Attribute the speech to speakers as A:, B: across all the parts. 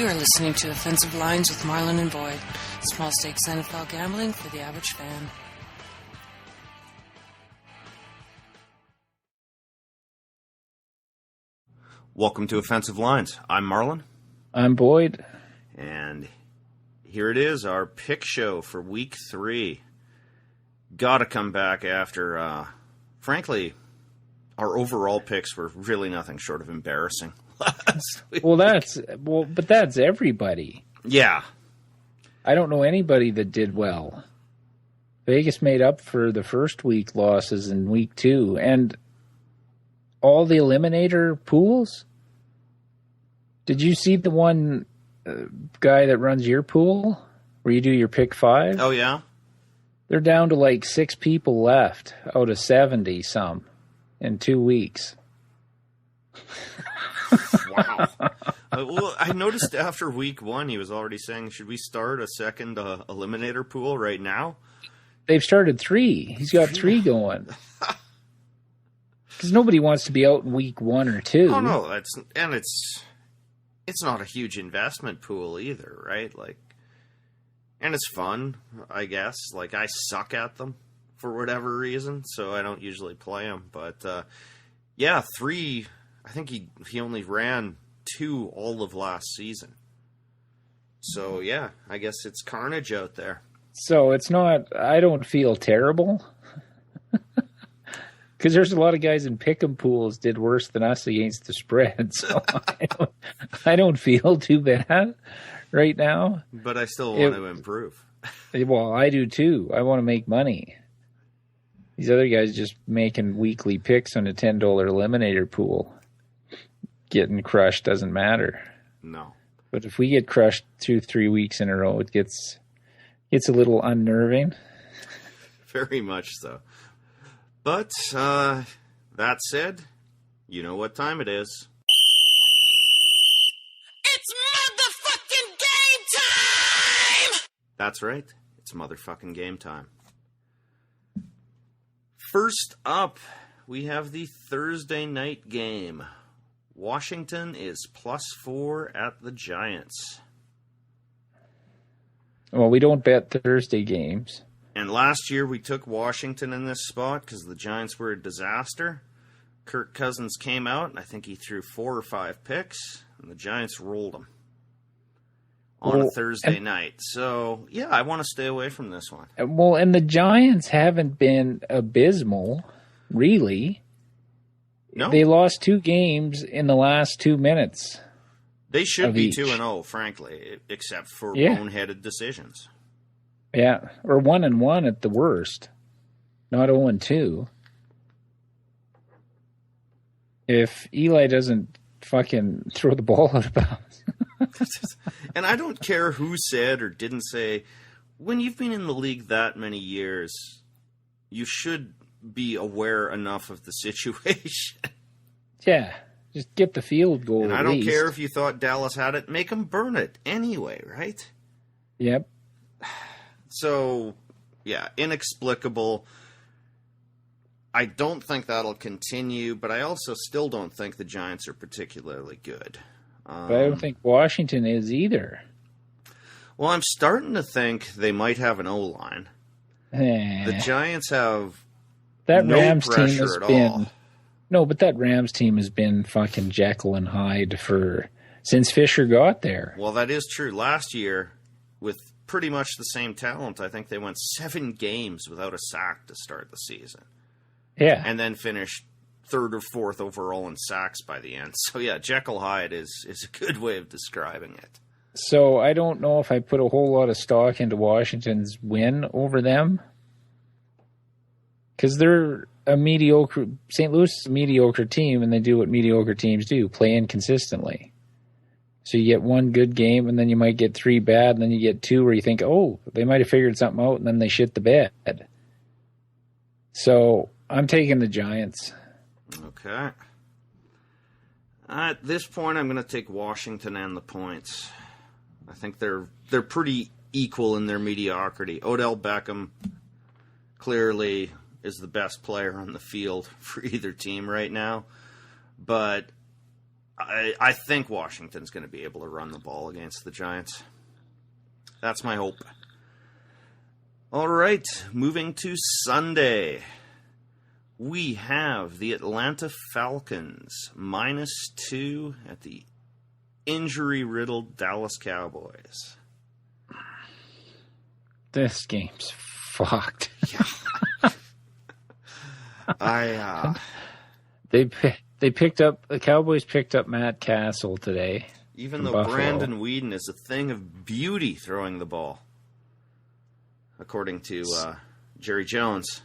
A: You are listening to Offensive Lines with Marlon and Boyd. Small stakes NFL gambling for the average fan.
B: Welcome to Offensive Lines. I'm Marlon.
C: I'm Boyd.
B: And here it is, our pick show for Week 3. Gotta come back after, frankly, our overall picks were really nothing short of embarrassing last week.
C: But that's everybody.
B: Yeah.
C: I don't know anybody that did well. Vegas made up for the first week losses in Week 2, and all the eliminator pools. Did you see the one guy that runs your pool where you do your pick 5?
B: Oh, yeah?
C: They're down to like 6 people left out of 70 some in 2 weeks.
B: Wow. Well, I noticed after Week 1 he was already saying, should we start a second eliminator pool right now?
C: They've started 3. He's got 3 going. Because nobody wants to be out in Week 1 or 2.
B: Oh, no. It's not a huge investment pool either, right? And it's fun, I guess. I suck at them for whatever reason, so I don't usually play them. But, 3, I think he only ran 2 all of last season. So, yeah, I guess it's carnage out there.
C: So it's not, I don't feel terrible. Because there's a lot of guys in pick'em pools did worse than us against the spread. So I don't feel too bad right now.
B: But I still want to improve.
C: Well, I do too. I want to make money. These other guys just making weekly picks on a $10 eliminator pool. Getting crushed doesn't matter.
B: No. But
C: if we get crushed 2-3 weeks in a row, it gets a little unnerving.
B: Very much so. But, that said, you know what time it is.
A: It's motherfucking game time!
B: That's right. It's motherfucking game time. First up, we have the Thursday night game. Washington is +4 at the Giants.
C: Well, we don't bet Thursday games.
B: And last year we took Washington in this spot because the Giants were a disaster. Kirk Cousins came out, and I think he threw 4 or 5 picks, and the Giants rolled him on a Thursday night. So, yeah, I want to stay away from this one.
C: Well, and the Giants haven't been abysmal, really.
B: No.
C: They lost 2 games in the last 2 minutes.
B: They should be 2-0, frankly, except for boneheaded decisions.
C: Yeah, or 1-1 at the worst, not 0-2. If Eli doesn't fucking throw the ball out of bounds.
B: And I don't care who said or didn't say, when you've been in the league that many years, you should be aware enough of the situation.
C: Yeah, just get the field goal.
B: And I don't care if you thought Dallas had it, make them burn it anyway, right?
C: Yep.
B: So, yeah, inexplicable. I don't think that'll continue, but I also still don't think the Giants are particularly good.
C: But I don't think Washington is either.
B: Well, I'm starting to think they might have an O-line. The Giants have
C: that
B: no
C: Rams
B: pressure
C: team has
B: at
C: been,
B: all.
C: No, but that Rams team has been fucking Jekyll and Hyde since Fisher got there.
B: Well, that is true. Last year, with pretty much the same talent, I think they went 7 games without a sack to start the season.
C: Yeah.
B: And then finished 3rd or 4th overall in sacks by the end. So, yeah, Jekyll Hyde is a good way of describing it.
C: So, I don't know if I put a whole lot of stock into Washington's win over them. Because they're a mediocre... St. Louis is a mediocre team, and they do what mediocre teams do, play inconsistently. So you get 1 good game, and then you might get 3 bad, and then you get 2 where you think, oh, they might have figured something out, and then they shit the bed. So I'm taking the Giants.
B: Okay. At this point, I'm going to take Washington and the points. I think they're pretty equal in their mediocrity. Odell Beckham clearly is the best player on the field for either team right now. But I think Washington's going to be able to run the ball against the Giants. That's my hope. All right, moving to Sunday. We have the Atlanta Falcons -2 at the injury-riddled Dallas Cowboys.
C: This game's fucked.
B: Yeah.
C: The Cowboys picked up Matt Castle today.
B: Even though
C: Buffalo.
B: Brandon Weeden is a thing of beauty throwing the ball, according to Jerry Jones.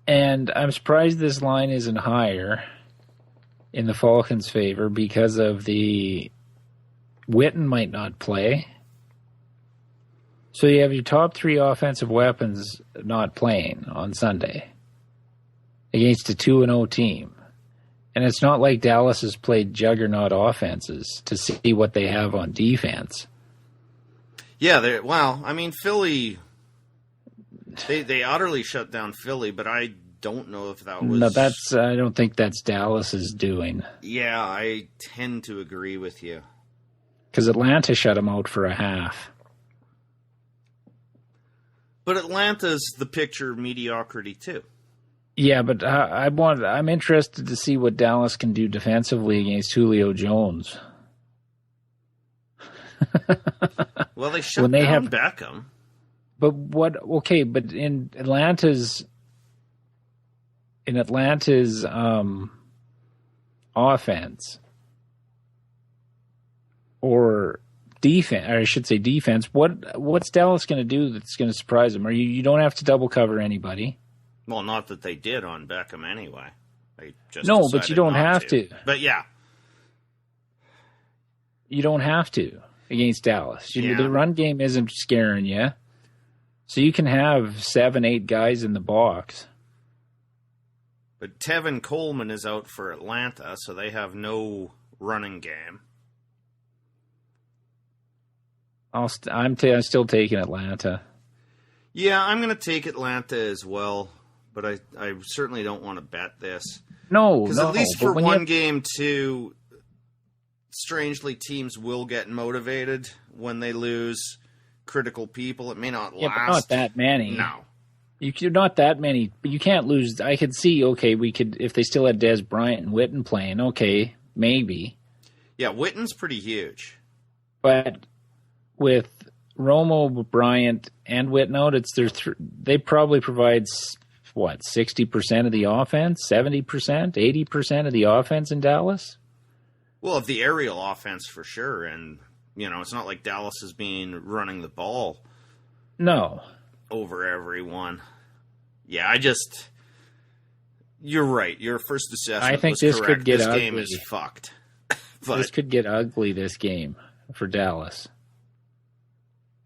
C: And I'm surprised this line isn't higher in the Falcons' favor because of the Witten might not play. So you have your top 3 offensive weapons not playing on Sunday against a 2-0 team. And it's not like Dallas has played juggernaut offenses to see what they have on defense.
B: Yeah, Philly, they utterly shut down Philly, but I don't know if that was...
C: No, I don't think that's Dallas's doing.
B: Yeah, I tend to agree with you.
C: Because Atlanta shut them out for a half.
B: But Atlanta's the picture of mediocrity, too.
C: Yeah, but I'm interested to see what Dallas can do defensively against Julio Jones.
B: Well, they shut down Beckham.
C: But but in Atlanta's offense or defense, or I should say defense, what's Dallas going to do that's going to surprise them? Or you don't have to double cover anybody.
B: Well, not that they did on Beckham anyway. They just
C: no, but you don't have to.
B: But yeah.
C: You don't have to against Dallas.
B: Yeah.
C: The run game isn't scaring you. So you can have 7-8 guys in the box.
B: But Tevin Coleman is out for Atlanta, so they have no running game.
C: I'm still taking Atlanta.
B: Yeah, I'm going to take Atlanta as well. But I certainly don't want to bet this.
C: No,
B: because at least for one game, too, strangely, teams will get motivated when they lose critical people. It may not last.
C: Yeah, but not that many.
B: No.
C: You're not that many. But you can't lose. I could see, we could, if they still had Des Bryant and Witten playing, maybe.
B: Yeah, Witten's pretty huge.
C: But with Romo, Bryant, and Witten out, they probably provide... 60% of the offense, 70%, 80% of the offense in Dallas?
B: Well, of the aerial offense for sure. And, it's not like Dallas has been running the ball.
C: No.
B: Over everyone. Yeah, you're right. Your first assessment
C: I think
B: was
C: this
B: correct.
C: Could get
B: this
C: ugly.
B: Game is fucked.
C: This could get ugly, this game, for Dallas.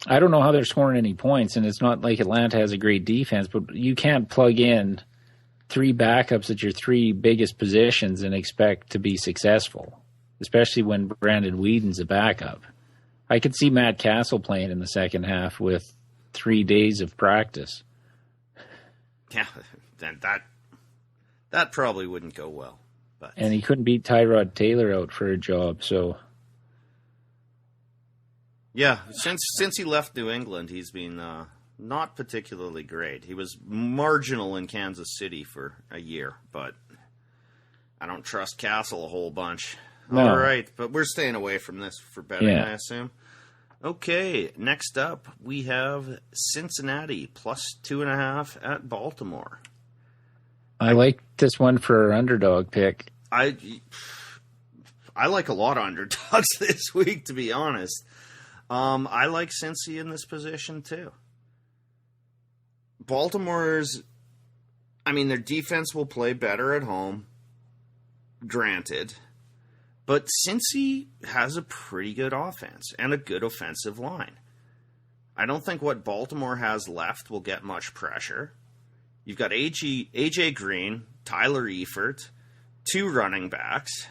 C: I don't know how they're scoring any points, and it's not like Atlanta has a great defense, but you can't plug in 3 backups at your 3 biggest positions and expect to be successful, especially when Brandon Weeden's a backup. I could see Matt Castle playing in the second half with 3 days of practice.
B: Yeah, that probably wouldn't go well. But.
C: And he couldn't beat Tyrod Taylor out for a job, so...
B: Yeah, since he left New England, he's been not particularly great. He was marginal in Kansas City for a year, but I don't trust Castle a whole bunch. No. All right, but we're staying away from this for betting, I assume. Okay, next up, we have Cincinnati +2.5 at Baltimore.
C: I like this one for our underdog pick.
B: I like a lot of underdogs this week, to be honest. I like Cincy in this position, too. Baltimore's... their defense will play better at home, granted. But Cincy has a pretty good offense and a good offensive line. I don't think what Baltimore has left will get much pressure. You've got A.J. Green, Tyler Eifert, 2 running backs.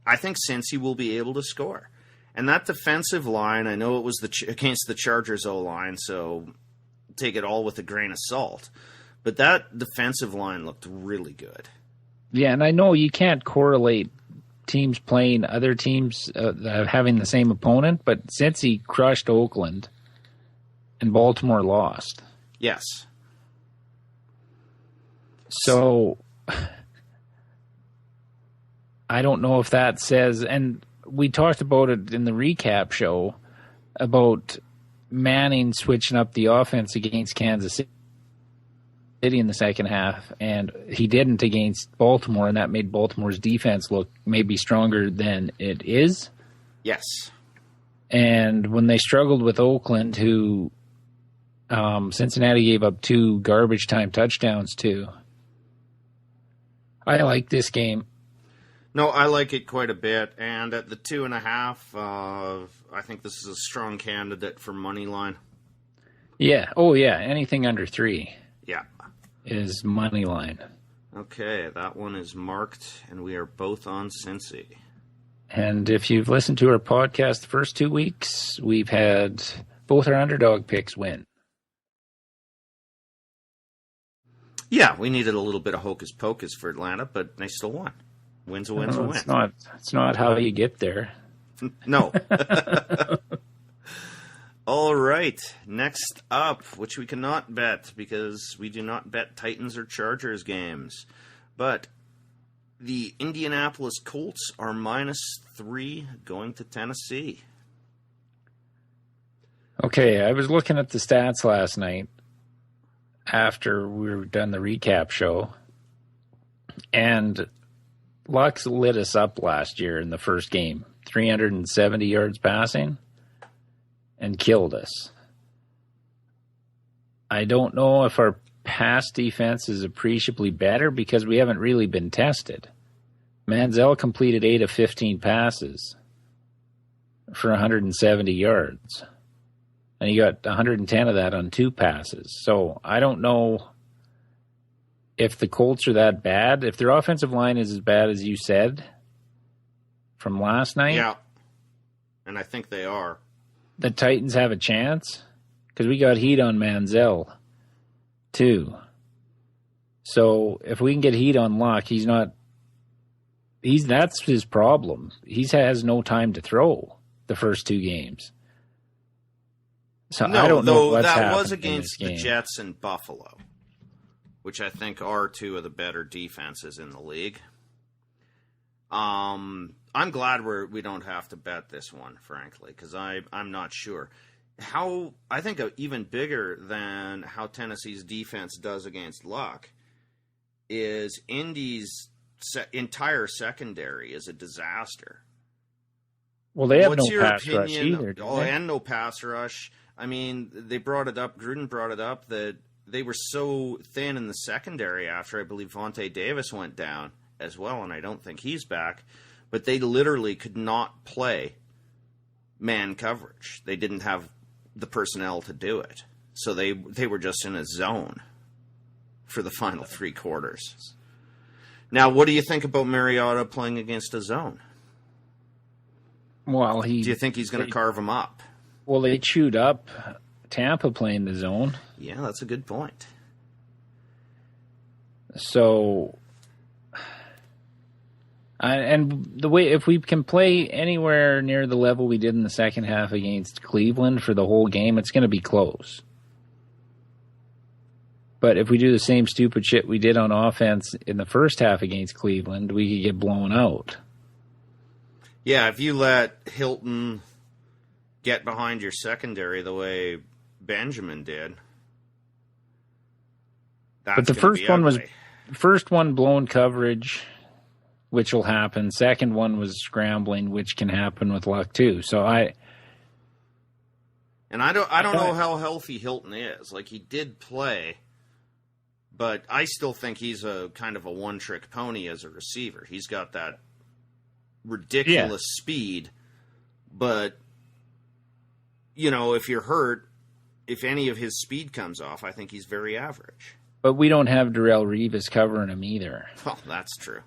B: I think Cincy will be able to score. And that defensive line, I know it was against the Chargers O-line, so take it all with a grain of salt. But that defensive line looked really good.
C: Yeah, and I know you can't correlate teams playing other teams having the same opponent, but since he crushed Oakland and Baltimore lost.
B: Yes.
C: So I don't know if that says, and we talked about it in the recap show about Manning switching up the offense against Kansas City in the second half, and he didn't against Baltimore, and that made Baltimore's defense look maybe stronger than it is.
B: Yes.
C: And when they struggled with Oakland, who Cincinnati gave up 2 garbage time touchdowns to, I like this game.
B: No, I like it quite a bit, and at the 2.5, I think this is a strong candidate for money line.
C: Yeah. Oh, yeah. Anything under 3.
B: Yeah.
C: Is money line.
B: Okay, that one is marked, and we are both on Cincy.
C: And if you've listened to our podcast the first 2 weeks, we've had both our underdog picks win.
B: Yeah, we needed a little bit of hocus pocus for Atlanta, but they still won. Win's a win's a win.
C: It's not how you get there.
B: No. All right. Next up, which we cannot bet because we do not bet Titans or Chargers games. But the Indianapolis Colts are -3 going to Tennessee.
C: Okay, I was looking at the stats last night after we were done the recap show. And Lux lit us up last year in the first game. 370 yards passing. And killed us. I don't know if our pass defense is appreciably better because we haven't really been tested. Manziel completed 8 of 15 passes for 170 yards. And he got 110 of that on 2 passes. So I don't know if the Colts are that bad. If their offensive line is as bad as you said from last night.
B: Yeah. And I think they are.
C: The Titans have a chance because we got heat on Manziel too. So if we can get heat on Luck, that's his problem. He has no time to throw the first 2 games. So I don't know what's happening.
B: That was against the Jets and Buffalo, which I think are 2 of the better defenses in the league. I'm glad we don't have to bet this one, frankly, because I'm not sure. I think even bigger than how Tennessee's defense does against Luck is Indy's entire secondary is a disaster.
C: Well, they have
B: What's
C: no
B: your
C: pass
B: opinion?
C: rush either.
B: And no pass rush. I mean, they brought it up. Gruden brought it up that they were so thin in the secondary after I believe Vontae Davis went down as well, and I don't think he's back. But they literally could not play man coverage. They didn't have the personnel to do it. So they were just in a zone for the final 3 quarters. Now, what do you think about Mariota playing against a zone?
C: Well,
B: do you think he's going to carve him up?
C: Well, they chewed up Tampa playing the zone.
B: Yeah, that's a good point.
C: So, and the way, if we can play anywhere near the level we did in the second half against Cleveland for the whole game, it's going to be close. But if we do the same stupid shit we did on offense in the first half against Cleveland, we could get blown out.
B: Yeah, if you let Hilton get behind your secondary the way Benjamin did.
C: But the first one blown coverage, which will happen. Second one was scrambling, which can happen with Luck too. So I
B: don't know how healthy Hilton is. Like, he did play, but I still think he's a kind of a one-trick pony as a receiver. He's got that ridiculous speed, but if you're hurt, if any of his speed comes off, I think he's very average.
C: But we don't have Darrelle Revis covering him either.
B: Well, that's true.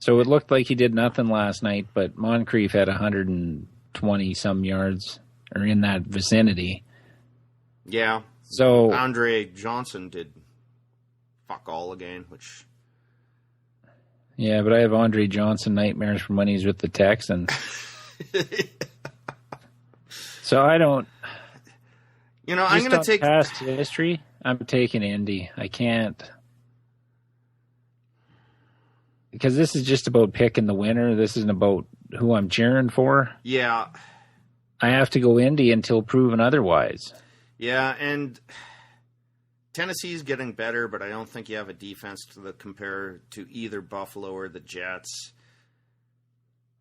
C: So it looked like he did nothing last night, but Moncrief had 120-some yards, or in that vicinity.
B: Yeah.
C: So
B: Andre Johnson did fuck all again, which
C: Yeah, but I have Andre Johnson nightmares from when he's with the Texans. So I don't.
B: I'm going to take
C: past history. I'm taking Indy. I can't, because this is just about picking the winner. This isn't about who I'm cheering for.
B: Yeah,
C: I have to go Indy until proven otherwise.
B: Yeah, and Tennessee's getting better, but I don't think you have a defense to compare to either Buffalo or the Jets.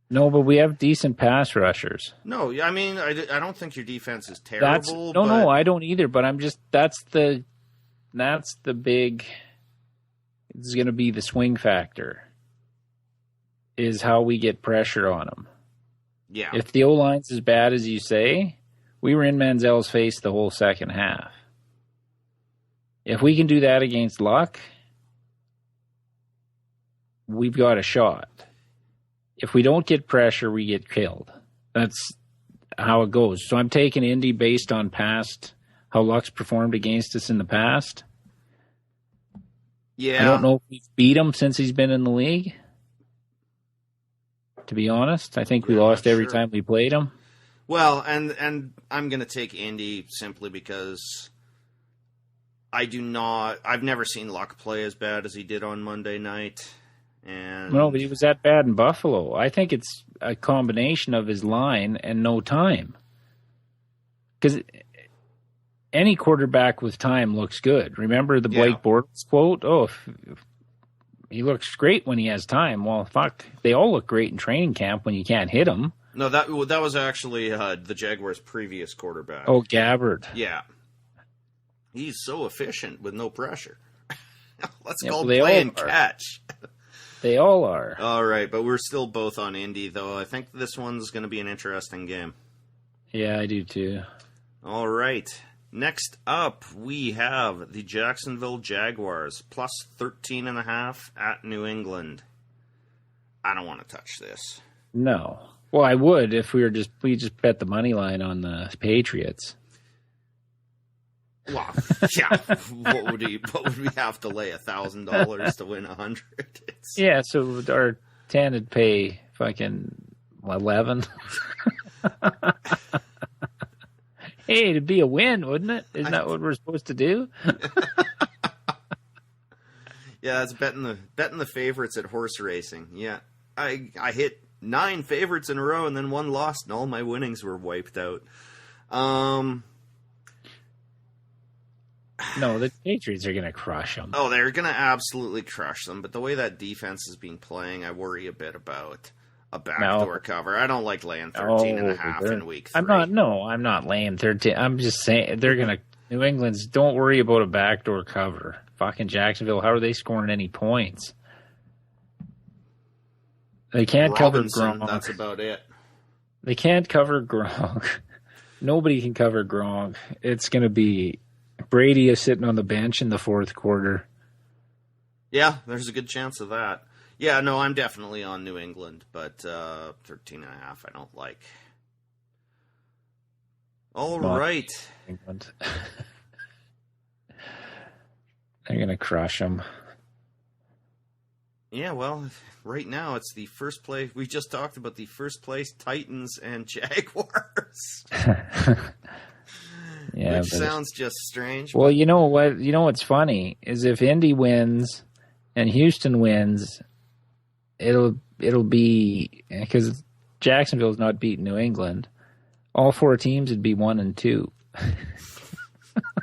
C: No, but we have decent pass rushers.
B: No, I mean, I don't think your defense is terrible.
C: No, I don't either. But I'm just that's the big. It's going to be the swing factor. Is how we get pressure on them.
B: Yeah.
C: If the O-line's as bad as you say, we were in Manziel's face the whole second half. If we can do that against Luck, we've got a shot. If we don't get pressure, we get killed. That's how it goes. So I'm taking Indy based on how Luck's performed against us in the past.
B: Yeah.
C: I don't know if we've beat him since he's been in the league. To be honest, I think we lost every time we played him.
B: Well, and I'm going to take Indy simply because I've never seen Luck play as bad as he did on Monday night. And
C: no, but he was that bad in Buffalo. I think it's a combination of his line and no time. Because any quarterback with time looks good. Remember the Blake Bortles quote? Oh, if he looks great when he has time. Well, fuck, they all look great in training camp when you can't hit them.
B: No, that was actually the Jaguars' previous quarterback.
C: Oh, Gabbard.
B: Yeah. He's so efficient with no pressure. Let's
C: Yeah,
B: go play and catch.
C: They all are.
B: All right, but we're still both on Indy, though. I think this one's going to be an interesting game.
C: Yeah, I do too.
B: All right. Next up, we have the Jacksonville Jaguars, plus 13.5 at New England. I don't want to touch this.
C: No. Well, I would if we just bet the money line on the Patriots.
B: Well, yeah. What would we have to lay $1,000 to win 100?
C: Yeah, so our 10 would pay fucking 11. Hey, it'd be a win, wouldn't it? Isn't that what we're supposed to do?
B: Yeah, it's betting the favorites at horse racing. Yeah, I hit 9 favorites in a row and then one lost, and all my winnings were wiped out.
C: No, the Patriots are going to crush them.
B: Oh, they're going to absolutely crush them. But the way that defense has been playing, I worry a bit about a backdoor cover. I don't like laying 13.5 in week 3.
C: I'm not laying 13. I'm just saying they're going to. New England's. Don't worry about a backdoor cover. Fucking Jacksonville. How are they scoring any points? They can't cover Gronk.
B: That's about it.
C: They can't cover Gronk. Nobody can cover Gronk. It's going to be Brady is sitting on the bench in the fourth quarter.
B: Yeah, there's a good chance of that. Yeah, no, I'm definitely on New England, but 13.5 I don't like. All right.
C: England. They're going to crush them.
B: Yeah, well, right now it's the first place. We just talked about the first place Titans and Jaguars. Yeah, which sounds just strange.
C: Well, you know what? You know what's funny is if Indy wins and Houston wins, it'll be because Jacksonville's not beating New England. All 4 teams would be 1-2.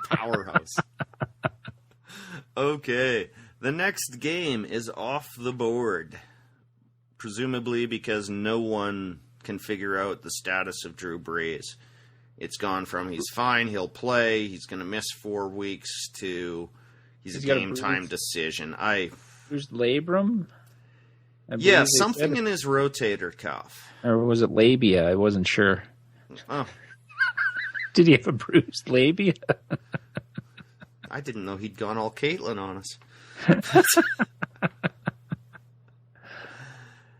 B: Powerhouse. Okay, the next game is off the board, presumably because no one can figure out the status of Drew Brees. It's gone from he's fine, he'll play, he's going to miss 4 weeks to he's a game-time decision.
C: Bruised labrum?
B: Yeah, something in his rotator cuff.
C: Or was it labia? I wasn't sure.
B: Oh.
C: Did he have a bruised labia?
B: I didn't know he'd gone all Caitlyn on us.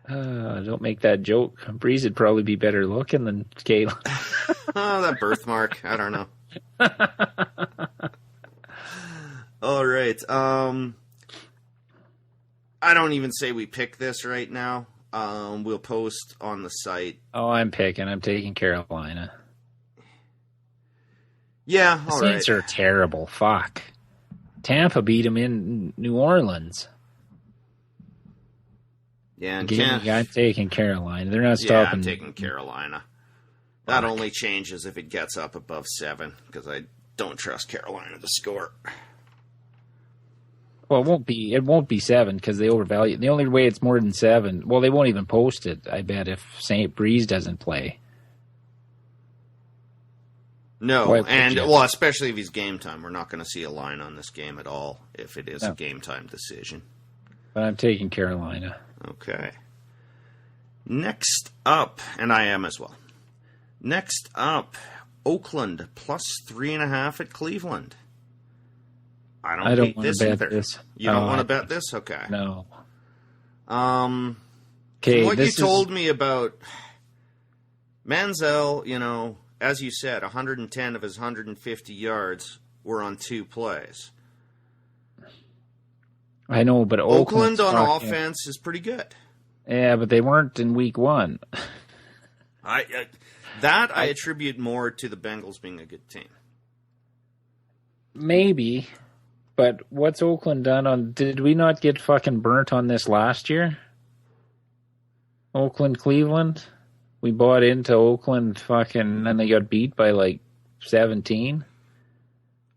C: Don't make that joke. Breeze would probably be better looking than Caitlyn.
B: Oh, that birthmark. I don't know. All right. I don't even say we pick this right now. We'll post on the site.
C: Oh, I'm taking Carolina.
B: Yeah,
C: the
B: all
C: Saints
B: right.
C: are terrible. Fuck. Tampa beat them in New Orleans.
B: Yeah, and
C: I'm taking Carolina. They're not stopping.
B: Yeah, I'm taking Carolina. That
C: Fuck.
B: only changes if it gets up above 7, because I don't trust Carolina to score.
C: Well, it won't be 7 because they overvalue. The only way it's more than 7, well, they won't even post it, I bet, if St. Breeze doesn't play.
B: No, especially if he's game time. We're not going to see a line on this game at all if it is a game time decision.
C: But I'm taking Carolina.
B: Okay. Next up, and I am as well. Next up, Oakland plus 3.5 at Cleveland. I don't hate this either. You don't want to bet this? Okay.
C: No.
B: Okay. What you told me about Manziel, as you said, 110 of his 150 yards were on 2 plays.
C: I know, but
B: Oakland on offense is pretty good.
C: Yeah, but they weren't in week 1.
B: I attribute more to the Bengals being a good team.
C: Maybe, but what's Oakland done on? Did we not get fucking burnt on this last year? Oakland, Cleveland? We bought into Oakland fucking, and they got beat by like 17.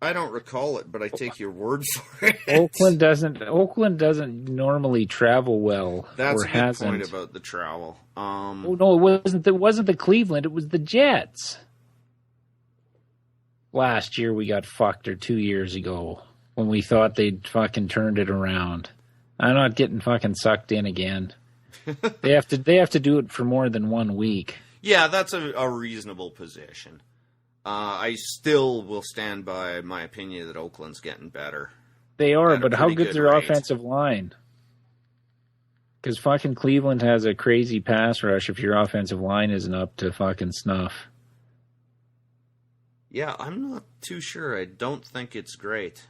B: I don't recall it, but I take your word for it.
C: Oakland doesn't normally travel well.
B: That's
C: or
B: a good
C: hasn't.
B: point about the travel.
C: Oh no, it wasn't the Cleveland. It was the Jets. Last year we got fucked, or 2 years ago, when we thought they'd fucking turned it around. I'm not getting fucking sucked in again. They have to do it for more than 1 week.
B: Yeah, that's a reasonable position. I still will stand by my opinion that Oakland's getting better.
C: They are, but how good's their
B: rate.
C: offensive line? Because fucking Cleveland has a crazy pass rush if your offensive line isn't up to fucking snuff.
B: Yeah, I'm not too sure. I don't think it's great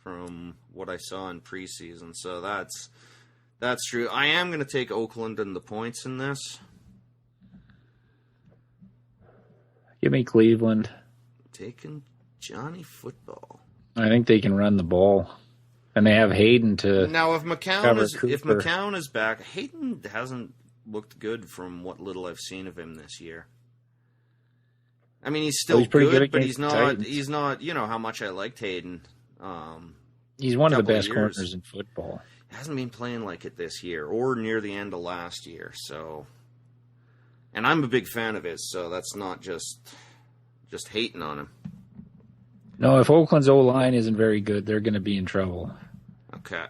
B: from what I saw in preseason. So that's true. I am going to take Oakland and the points in this.
C: Give me Cleveland.
B: Taking Johnny Football.
C: I think they can run the ball. And they have Hayden to
B: now. If McCown is back, Hayden hasn't looked good from what little I've seen of him this year. I mean, he's still good, but he's not. He's not. You know how much I liked Hayden.
C: He's one of the best corners in football.
B: He hasn't been playing like it this year or near the end of last year. So, and I'm a big fan of his. So that's not just hating on him.
C: No, if Oakland's O-line isn't very good, they're going to be in trouble.
B: Okay.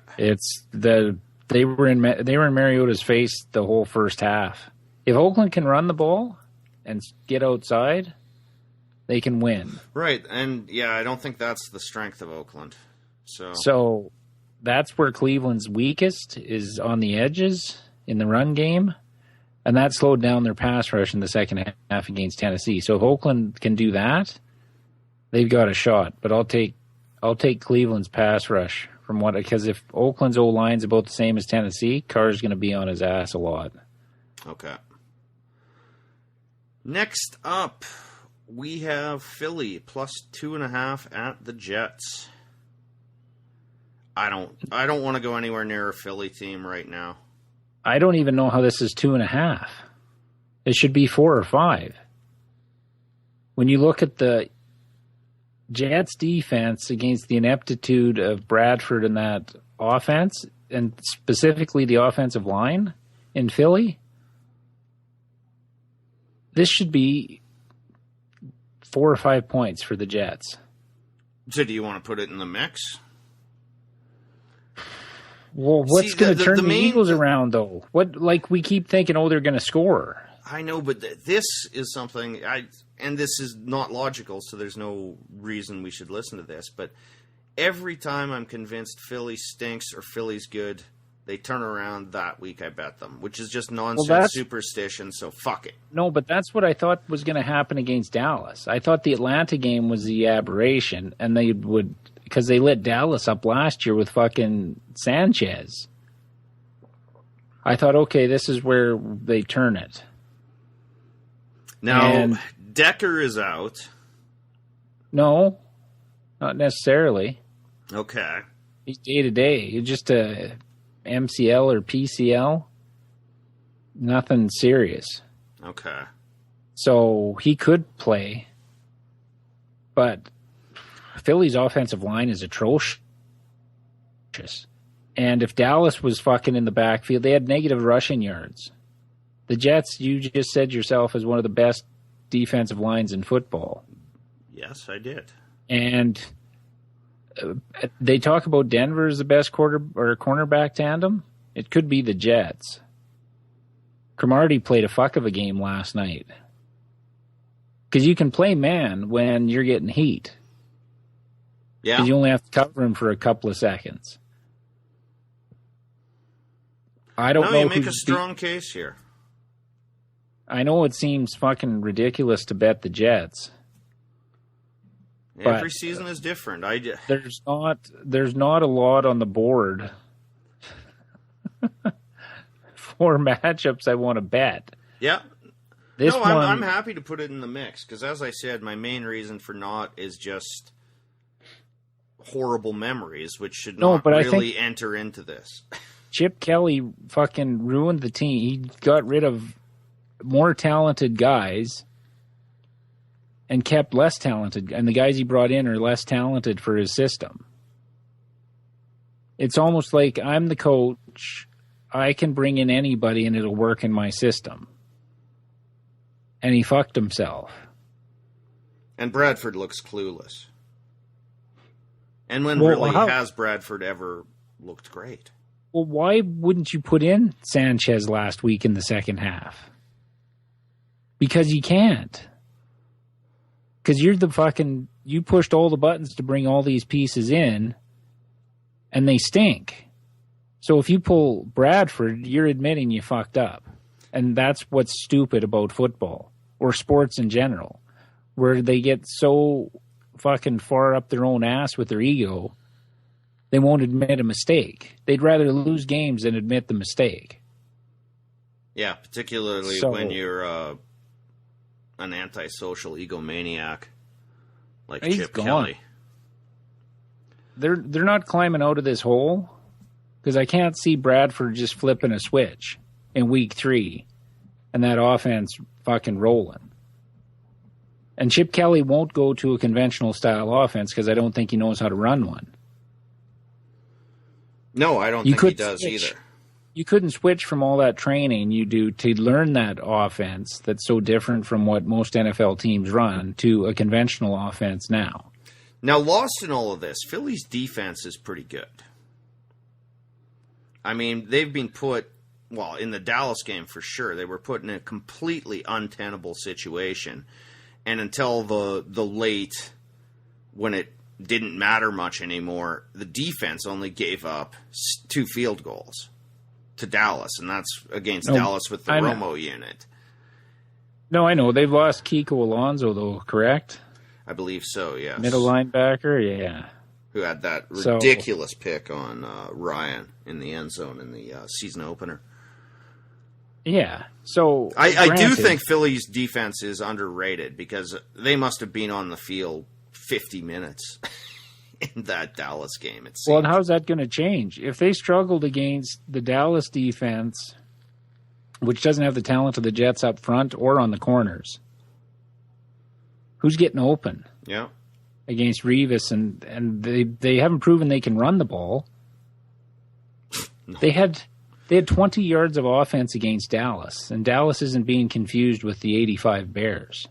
C: They were in Mariota's face the whole first half. If Oakland can run the ball and get outside, they can win.
B: Right, and yeah, I don't think that's the strength of Oakland.
C: So that's where Cleveland's weakest is on the edges in the run game, and that slowed down their pass rush in the second half against Tennessee. So if Oakland can do that, they've got a shot. But I'll take Cleveland's pass rush because if Oakland's O-line's about the same as Tennessee, Carr's going to be on his ass a lot.
B: Okay. Next up, we have Philly plus 2.5 at the Jets. I don't want to go anywhere near a Philly team right now.
C: I don't even know how this is 2.5. It should be 4 or 5. When you look at the Jets defense against the ineptitude of Bradford and that offense, and specifically the offensive line in Philly, this should be 4 or 5 points for the Jets.
B: So do you want to put it in the mix?
C: Well, what's going to turn the Eagles around, though? We keep thinking, they're going to score.
B: I know, but this is something and this is not logical, so there's no reason we should listen to this. But every time I'm convinced Philly stinks or Philly's good, they turn around that week. I bet them, which is just nonsense superstition. So fuck it.
C: No, but that's what I thought was going to happen against Dallas. I thought the Atlanta game was the aberration, and they would. Because they lit Dallas up last year with fucking Sanchez. I thought, okay, this is where they turn it.
B: Now, Decker is out.
C: No, not necessarily.
B: Okay.
C: He's day-to-day. He's just a MCL or PCL. Nothing serious.
B: Okay.
C: So he could play. But Philly's offensive line is atrocious. And if Dallas was fucking in the backfield, they had negative rushing yards. The Jets, you just said yourself, is one of the best defensive lines in football.
B: Yes, I did.
C: And they talk about Denver as the best cornerback tandem. It could be the Jets. Cromartie played a fuck of a game last night. Because you can play man when you're getting heat.
B: Yeah.
C: Because you only have to cover him for a couple of seconds. I don't know.
B: You make a strong case here.
C: I know it seems fucking ridiculous to bet the Jets.
B: Every season is different.
C: There's not a lot on the board for matchups I want to bet.
B: Yeah.
C: This one,
B: I'm happy to put it in the mix because, as I said, my main reason for not is just horrible memories, which should not really enter into this.
C: Chip Kelly fucking ruined the team. He got rid of more talented guys and kept less talented. And the guys he brought in are less talented for his system. It's almost like I'm the coach. I can bring in anybody and it'll work in my system. And he fucked himself.
B: And Bradford looks clueless. And has Bradford ever looked great?
C: Well, why wouldn't you put in Sanchez last week in the second half? Because you can't. Because you pushed all the buttons to bring all these pieces in, and they stink. So if you pull Bradford, you're admitting you fucked up. And that's what's stupid about football, or sports in general, where they get so fucking far up their own ass with their ego, they won't admit a mistake. They'd rather lose games than admit the mistake.
B: Yeah, particularly when you're an antisocial egomaniac like Chip Kelly.
C: They're not climbing out of this hole because I can't see Bradford just flipping a switch in week 3 and that offense fucking rolling. And Chip Kelly won't go to a conventional style offense because I don't think he knows how to run one.
B: No, I don't think he does either.
C: You couldn't switch from all that training you do to learn that offense that's so different from what most NFL teams run to a conventional offense now.
B: Now, lost in all of this, Philly's defense is pretty good. I mean, they've been put, well, in the Dallas game for sure, they were put in a completely untenable situation. And until the late, when it didn't matter much anymore, the defense only gave up 2 field goals to Dallas, and that's against Dallas with the Romo unit.
C: No, I know. They've lost Kiko Alonso, though, correct?
B: I believe so, yes.
C: Middle linebacker, yeah.
B: Who had that ridiculous pick on Ryan in the end zone in the season opener.
C: Yeah, so...
B: I do think Philly's defense is underrated because they must have been on the field 50 minutes in that Dallas game, it seems.
C: Well, and how's that going to change? If they struggled against the Dallas defense, which doesn't have the talent of the Jets up front or on the corners, who's getting open?
B: Yeah.
C: Against Revis, and they haven't proven they can run the ball. No. They had 20 yards of offense against Dallas, and Dallas isn't being confused with the 85 Bears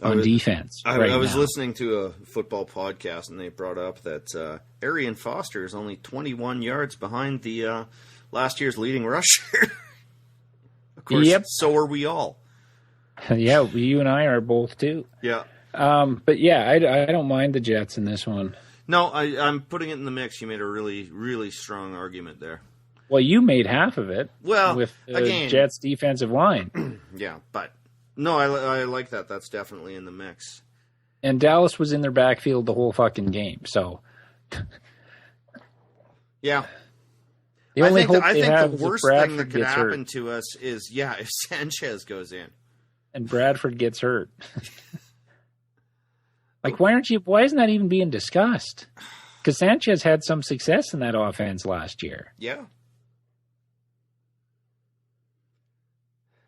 C: on defense.
B: I was listening to a football podcast, and they brought up that Arian Foster is only 21 yards behind the last year's leading rusher. Of course, so are we all.
C: Yeah, you and I are both too.
B: Yeah.
C: But yeah, I don't mind the Jets in this one.
B: No, I'm putting it in the mix. You made a really, really strong argument there.
C: Well, you made half of it.
B: Well,
C: with
B: again,
C: Jets' defensive line.
B: Yeah, but no, I like that. That's definitely in the mix.
C: And Dallas was in their backfield the whole fucking game. So,
B: yeah,
C: The only hope
B: I
C: they
B: think
C: have
B: the
C: is if
B: worst thing that
C: Bradford
B: could
C: gets
B: happen
C: hurt.
B: to us is, if Sanchez goes in.
C: And Bradford gets hurt. Like, why isn't that even being discussed? Because Sanchez had some success in that offense last year.
B: Yeah.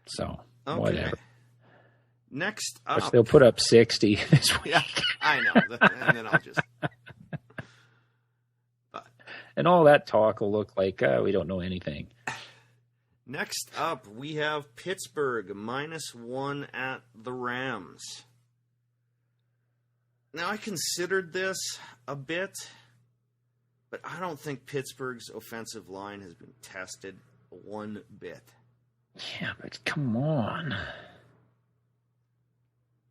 C: So,
B: Okay.
C: whatever.
B: Next
C: Which
B: up.
C: they'll put up 60 this week.
B: Yeah, I know. And then I'll just...
C: And all that talk will look like, we don't know anything.
B: Next up, we have Pittsburgh -1 at the Rams. Now, I considered this a bit, but I don't think Pittsburgh's offensive line has been tested one bit.
C: Yeah, but come on.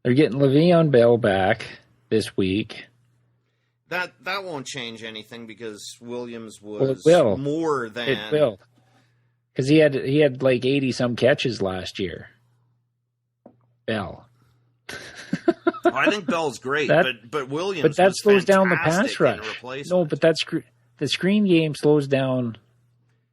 C: They're getting Le'Veon Bell back this week.
B: That won't change anything because Williams
C: Well,
B: was
C: it will.
B: more than...
C: It will. Because he had like 80-some catches last year. Bell.
B: I think Bell's great, but Williams
C: But that
B: was
C: slows down the
B: fantastic
C: pass
B: in
C: rush.
B: replacement.
C: No, but the screen game slows down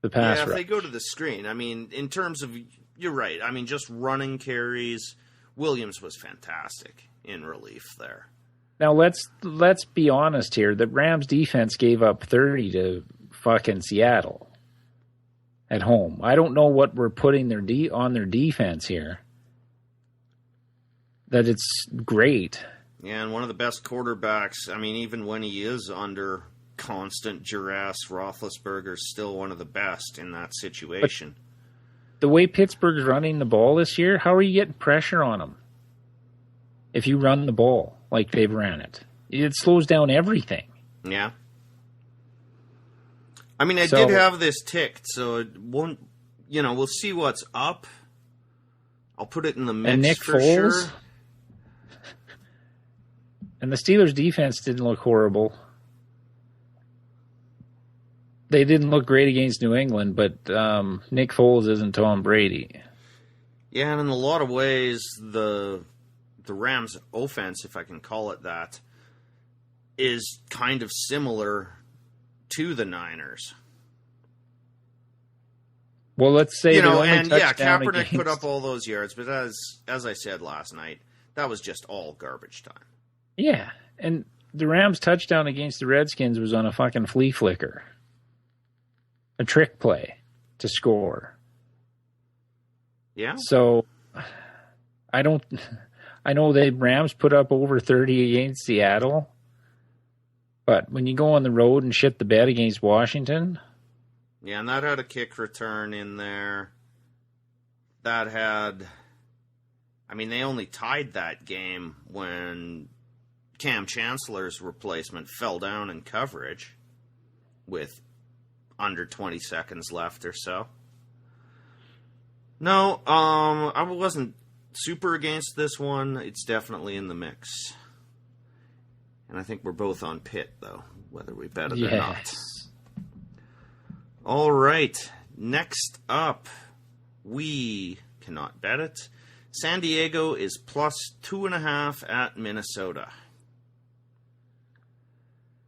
C: the pass
B: if
C: rush.
B: they go to the screen, I mean, in terms of... You're right. I mean, just running carries, Williams was fantastic in relief there.
C: Now, let's be honest here. The Rams defense gave up 30 to fucking Seattle at home. I don't know what we're putting on their defense here. That it's great.
B: Yeah, and one of the best quarterbacks, I mean, even when he is under constant duress, Roethlisberger's still one of the best in that situation.
C: But the way Pittsburgh's running the ball this year, how are you getting pressure on them? If you run the ball like they've ran it. It slows down everything.
B: Yeah. I mean, I did have this ticked, so it won't, we'll see what's up. I'll put it in the mix
C: and Nick
B: for
C: Foles,
B: sure.
C: And the Steelers' defense didn't look horrible. They didn't look great against New England, but Nick Foles isn't Tom Brady.
B: Yeah, and in a lot of ways, the Rams' offense, if I can call it that, is kind of similar to the Niners.
C: Well, let's say
B: Kaepernick put up all those yards, but as I said last night, that was just all garbage time.
C: Yeah, and the Rams' touchdown against the Redskins was on a fucking flea flicker. A trick play to score.
B: Yeah.
C: So, I know the Rams put up over 30 against Seattle, but when you go on the road and shit the bed against Washington...
B: Yeah, and that had a kick return in there. That had... I mean, they only tied that game when Cam Chancellor's replacement fell down in coverage with under 20 seconds left or so. No, I wasn't super against this one. It's definitely in the mix. And I think we're both on Pitt, though, whether we bet it or not. All right. Next up, we cannot bet it. San Diego is +2.5 at Minnesota.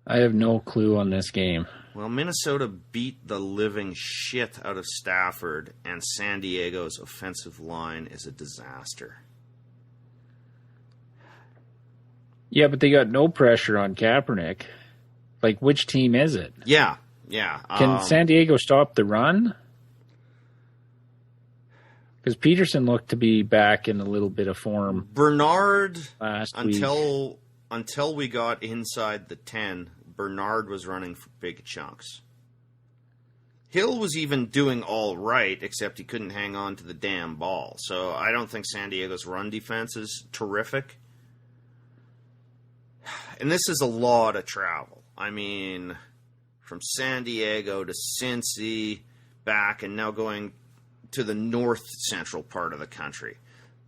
C: I have no clue on this game.
B: Well, Minnesota beat the living shit out of Stafford, and San Diego's offensive line is a disaster.
C: Yeah, but they got no pressure on Kaepernick. Like, which team is it?
B: Yeah.
C: Can San Diego stop the run? Because Peterson looked to be back in a little bit of form.
B: Bernard,
C: last
B: until we got inside the 10, Bernard was running for big chunks. Hill was even doing all right, except he couldn't hang on to the damn ball. So I don't think San Diego's run defense is terrific. And this is a lot of travel. I mean, from San Diego to Cincy, back, and now going to the north central part of the country.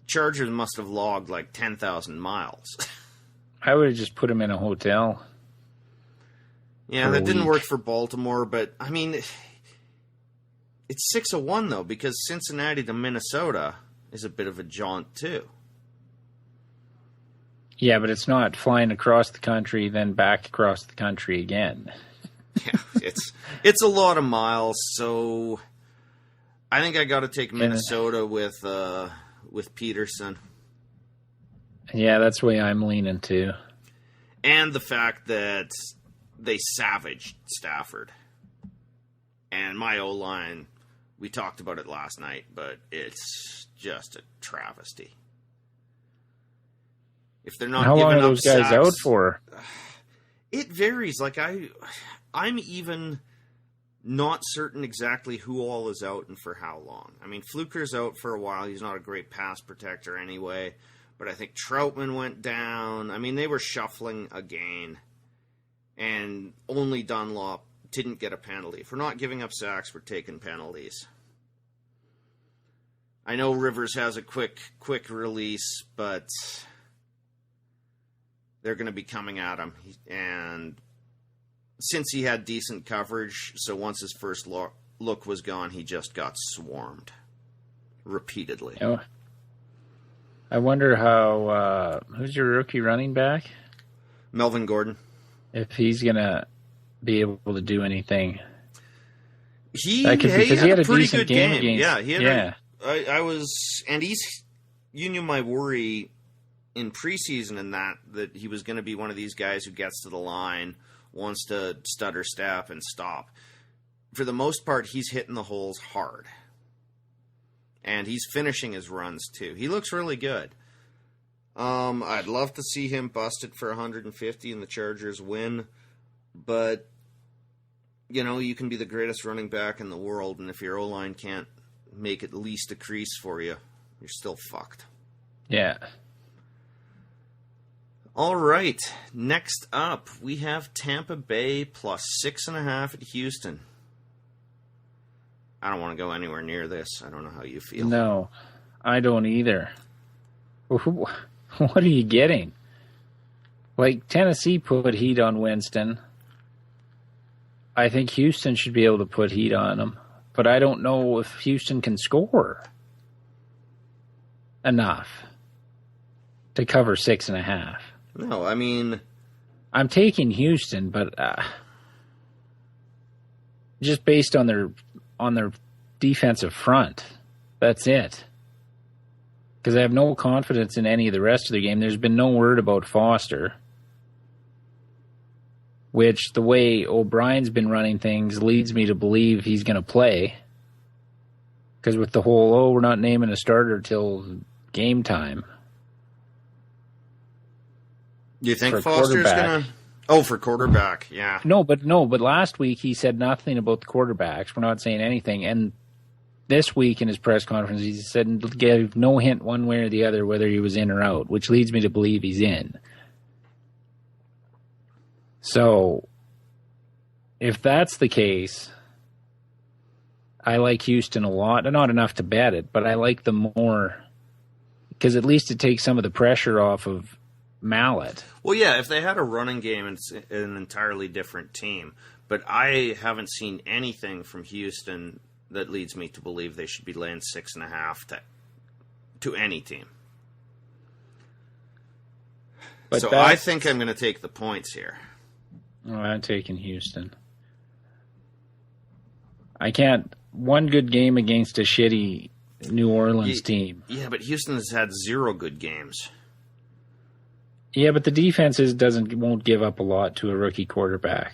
B: Chargers must have logged like 10,000 miles.
C: I would have just put him in a hotel.
B: Yeah, that didn't work for Baltimore, but, I mean, it's 6-1, though, because Cincinnati to Minnesota is a bit of a jaunt, too.
C: Yeah, but it's not flying across the country, then back across the country again.
B: Yeah. it's a lot of miles, so I think I got to take Minnesota with Peterson.
C: Yeah, that's the way I'm leaning too.
B: And the fact that they savaged Stafford. And my O-line, we talked about it last night, but it's just a travesty. If they're not
C: How
B: giving
C: long are
B: up
C: those guys
B: sacks,
C: out for?
B: It varies. Like I'm even not certain exactly who all is out and for how long. I mean, Fluker's out for a while. He's not a great pass protector anyway. But I think Troutman went down. I mean, they were shuffling again. And only Dunlop didn't get a penalty. If we're not giving up sacks, we're taking penalties. I know Rivers has a quick release, but they're going to be coming at him. And since he had decent coverage, so once his first look was gone, he just got swarmed repeatedly.
C: Oh. I wonder how, who's your rookie running back?
B: Melvin Gordon.
C: If he's going to be able to do anything.
B: He had a pretty good game.
C: Against,
B: yeah, he had
C: yeah.
B: You knew my worry in preseason in that he was going to be one of these guys who gets to the line, wants to stutter step and stop. For the most part, he's hitting the holes hard. And he's finishing his runs, too. He looks really good. I'd love to see him busted for 150 and the Chargers win. But, you can be the greatest running back in the world, and if your O-line can't make at least a crease for you, you're still fucked.
C: Yeah.
B: All right. Next up, we have Tampa Bay plus 6.5 at Houston. I don't want to go anywhere near this. I don't know how you feel.
C: No, I don't either. What are you getting? Like, Tennessee put heat on Winston. I think Houston should be able to put heat on him. But I don't know if Houston can score enough to cover 6.5.
B: No, I mean,
C: I'm taking Houston, but just based on their defensive front, that's it. Because I have no confidence in any of the rest of the game. There's been no word about Foster, which the way O'Brien's been running things leads me to believe he's going to play. Because with the whole, we're not naming a starter till game time.
B: You think Foster's going to... Oh, for quarterback, yeah.
C: No, but last week he said nothing about the quarterbacks. We're not saying anything. And this week in his press conference, he said gave no hint one way or the other whether he was in or out, which leads me to believe he's in. So, if that's the case, I like Houston a lot. Not enough to bet it, but I like them more because at least it takes some of the pressure off of Mallet.
B: Well, yeah, if they had a running game, it's an entirely different team. But I haven't seen anything from Houston that leads me to believe they should be laying 6.5 to any team. But so I think I'm going to take the points here.
C: Oh, I'm taking Houston. I can't. One good game against a shitty New Orleans team.
B: Yeah, but Houston has had 0 good games.
C: Yeah, but the defense won't give up a lot to a rookie quarterback.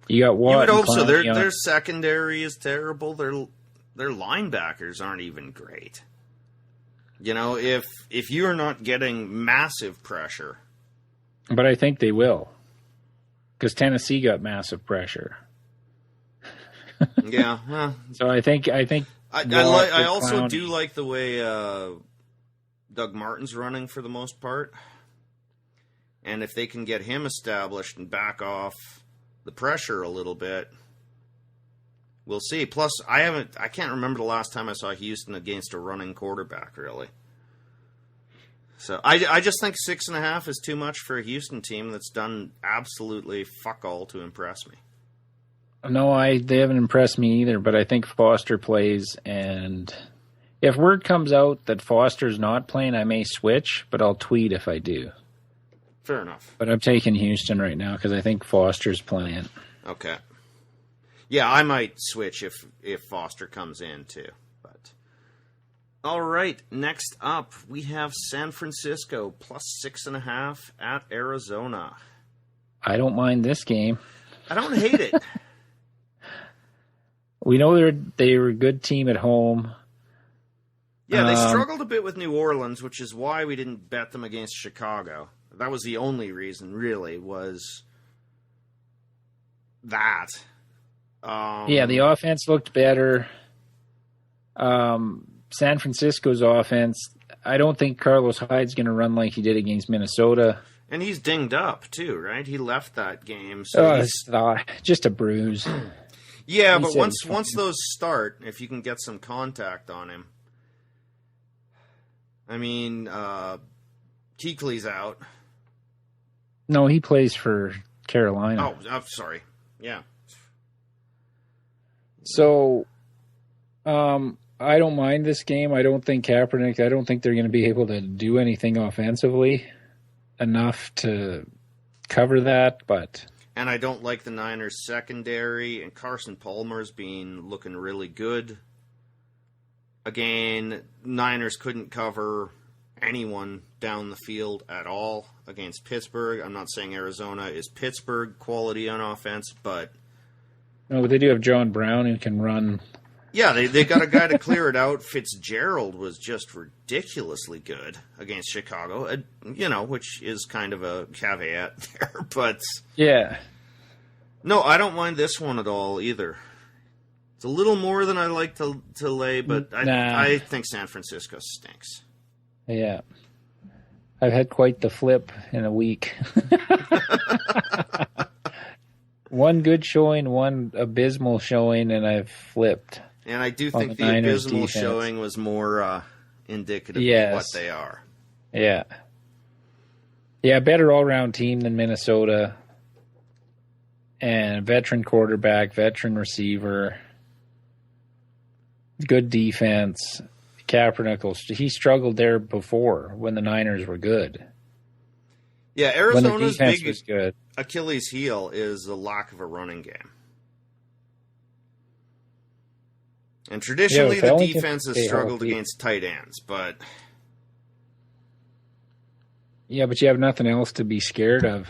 C: You got Watt.
B: You would hope so. Their secondary is terrible. Their linebackers aren't even great. If you are not getting massive pressure,
C: but I think they will, because Tennessee got massive pressure.
B: Yeah. Well,
C: so I think.
B: I also do like the way Doug Martin's running for the most part. And if they can get him established and back off the pressure a little bit, we'll see. Plus, I can't remember the last time I saw Houston against a running quarterback, really. So I just think 6.5 is too much for a Houston team that's done absolutely fuck all to impress me.
C: No, they haven't impressed me either, but I think Foster plays, and if word comes out that Foster's not playing, I may switch, but I'll tweet if I do.
B: Fair enough.
C: But I'm taking Houston right now because I think Foster's playing.
B: Okay. Yeah, I might switch if Foster comes in too. But all right, next up we have San Francisco plus 6.5 at Arizona.
C: I don't mind this game.
B: I don't hate it.
C: We know they were a good team at home.
B: Yeah, they struggled a bit with New Orleans, which is why we didn't bet them against Chicago. That was the only reason, really, was that.
C: Yeah, the offense looked better. San Francisco's offense, I don't think Carlos Hyde's going to run like he did against Minnesota.
B: And he's dinged up, too, right? He left that game. So
C: just a bruise.
B: Yeah, but once those start, if you can get some contact on him. I mean, Kuechly's out.
C: No, he plays for Carolina.
B: Oh, I'm sorry. Yeah.
C: So, I don't mind this game. I don't think they're going to be able to do anything offensively enough to cover that, but...
B: And I don't like the Niners secondary, and Carson Palmer's looking really good. Again, Niners couldn't cover anyone down the field at all against Pittsburgh. I'm not saying Arizona is Pittsburgh quality on offense, but...
C: No, but they do have John Brown who can run.
B: Yeah, they got a guy to clear it out. Fitzgerald was just ridiculously good against Chicago, which is kind of a caveat there, but...
C: Yeah.
B: No, I don't mind this one at all either. It's a little more than I like to lay, but I think San Francisco stinks.
C: Yeah. I've had quite the flip in a week. One good showing, one abysmal showing, and I've flipped.
B: And I do think the abysmal showing was more indicative of what they are.
C: Yeah. Yeah, better all-round team than Minnesota. And veteran quarterback, veteran receiver, good defense. Kaepernick, he struggled there before when the Niners were good.
B: Yeah, Arizona's
C: big
B: was good. Achilles heel is the lack of a running game. And traditionally the defense has struggled against tight ends, but...
C: Yeah, but you have nothing else to be scared of.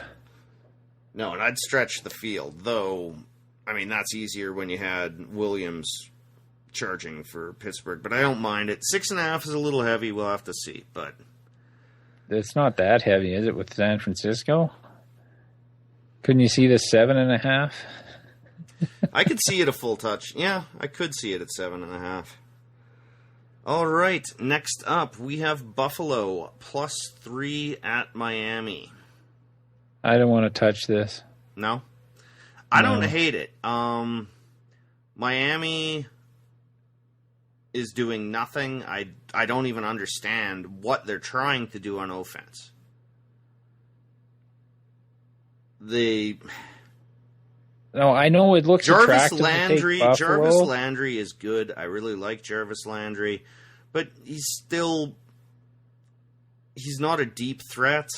B: No, and I'd stretch the field, though, I mean, that's easier when you had Williams charging for Pittsburgh, but I don't mind it. 6.5 is a little heavy, we'll have to see, but...
C: It's not that heavy, is it, with San Francisco? Couldn't you see the 7.5?
B: I could see it a full touch. Yeah, I could see it at 7.5. All right, next up, we have Buffalo plus 3 at Miami.
C: I don't want to touch this.
B: No? I don't hate it. Miami is doing nothing. I don't even understand what they're trying to do on offense.
C: No, I know it looks attractive to take Buffalo.
B: Jarvis Landry is good. I really like Jarvis Landry. But he's not a deep threat.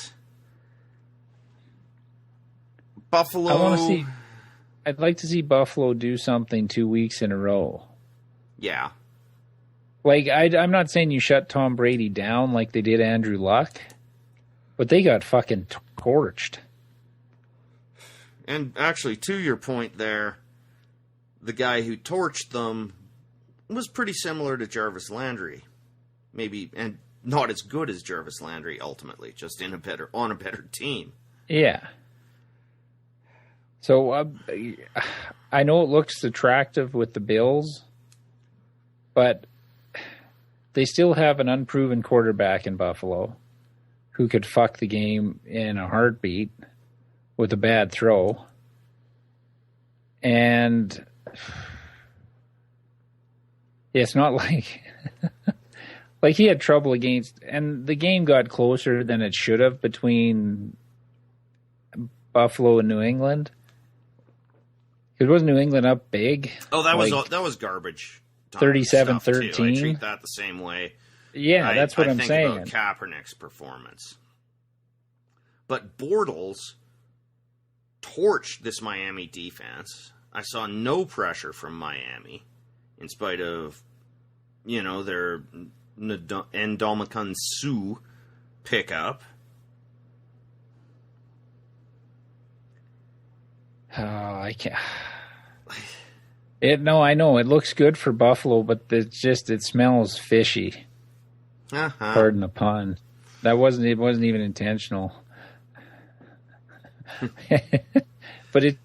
B: Buffalo.
C: I'd like to see Buffalo do something 2 weeks in a row.
B: Yeah.
C: Like, I'm not saying you shut Tom Brady down like they did Andrew Luck, but they got fucking torched.
B: And actually, to your point there, the guy who torched them was pretty similar to Jarvis Landry. Maybe, and not as good as Jarvis Landry ultimately, just on a better team.
C: Yeah. So I know it looks attractive with the Bills, but they still have an unproven quarterback in Buffalo who could fuck the game in a heartbeat with a bad throw. And it's not like like he had trouble against, and the game got closer than it should have between Buffalo and New England. Because wasn't New England up big?
B: Oh, that was garbage.
C: 37-13.
B: I treat that the same way.
C: Yeah, that's what I'm saying.
B: I think about Kaepernick's performance. But Bortles torched this Miami defense. I saw no pressure from Miami, in spite of, their Ndamukong Suh pickup.
C: Oh, I can't. I know it looks good for Buffalo, but it smells fishy.
B: Uh-huh.
C: Pardon the pun. It wasn't even intentional. But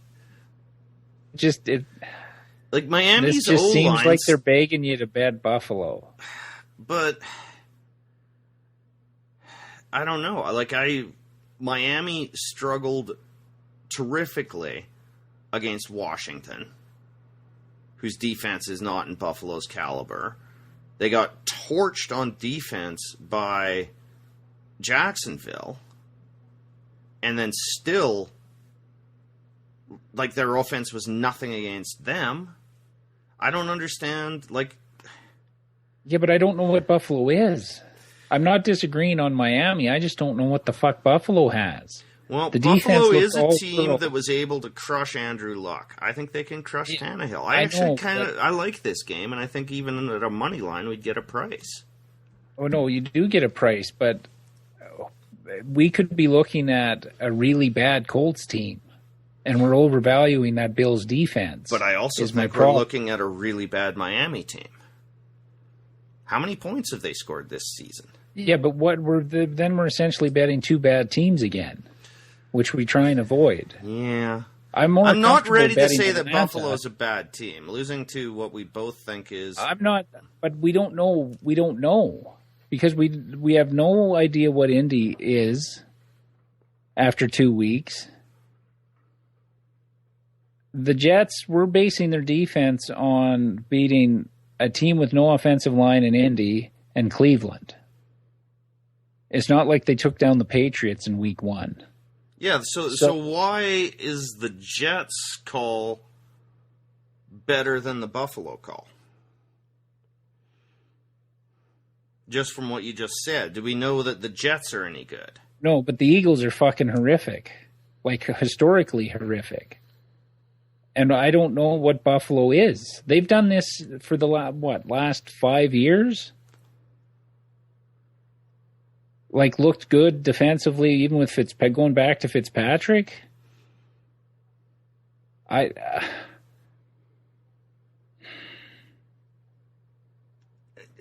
B: like Miami's
C: this just seems
B: O-lines,
C: like they're begging you to bet Buffalo.
B: But I don't know. Miami struggled terrifically against Washington, whose defense is not in Buffalo's caliber. They got torched on defense by Jacksonville, and then still, their offense was nothing against them. I don't understand,
C: Yeah, but I don't know what Buffalo is. I'm not disagreeing on Miami. I just don't know what the fuck Buffalo has.
B: Well,
C: the
B: Buffalo is a team that was able to crush Andrew Luck. I think they can crush Tannehill. I like this game, and I think even at a money line, we'd get a price.
C: Oh, no, you do get a price, but we could be looking at a really bad Colts team, and we're overvaluing that Bills defense.
B: But I also think we're looking at a really bad Miami team. How many points have they scored this season?
C: Yeah, but then we're essentially betting two bad teams again, which we try and avoid.
B: Yeah.
C: I'm
B: not ready to say that Buffalo's a bad team. Losing to what we both think is...
C: I'm not, but we don't know. We don't know. Because we have no idea what Indy is after 2 weeks. The Jets were basing their defense on beating a team with no offensive line in Indy and Cleveland. It's not like they took down the Patriots in week 1.
B: Yeah, so why is the Jets call better than the Buffalo call? Just from what you just said, do we know that the Jets are any good?
C: No, but the Eagles are fucking horrific. Historically horrific. And I don't know what Buffalo is. They've done this for the last 5 years? Looked good defensively, even with going back to Fitzpatrick?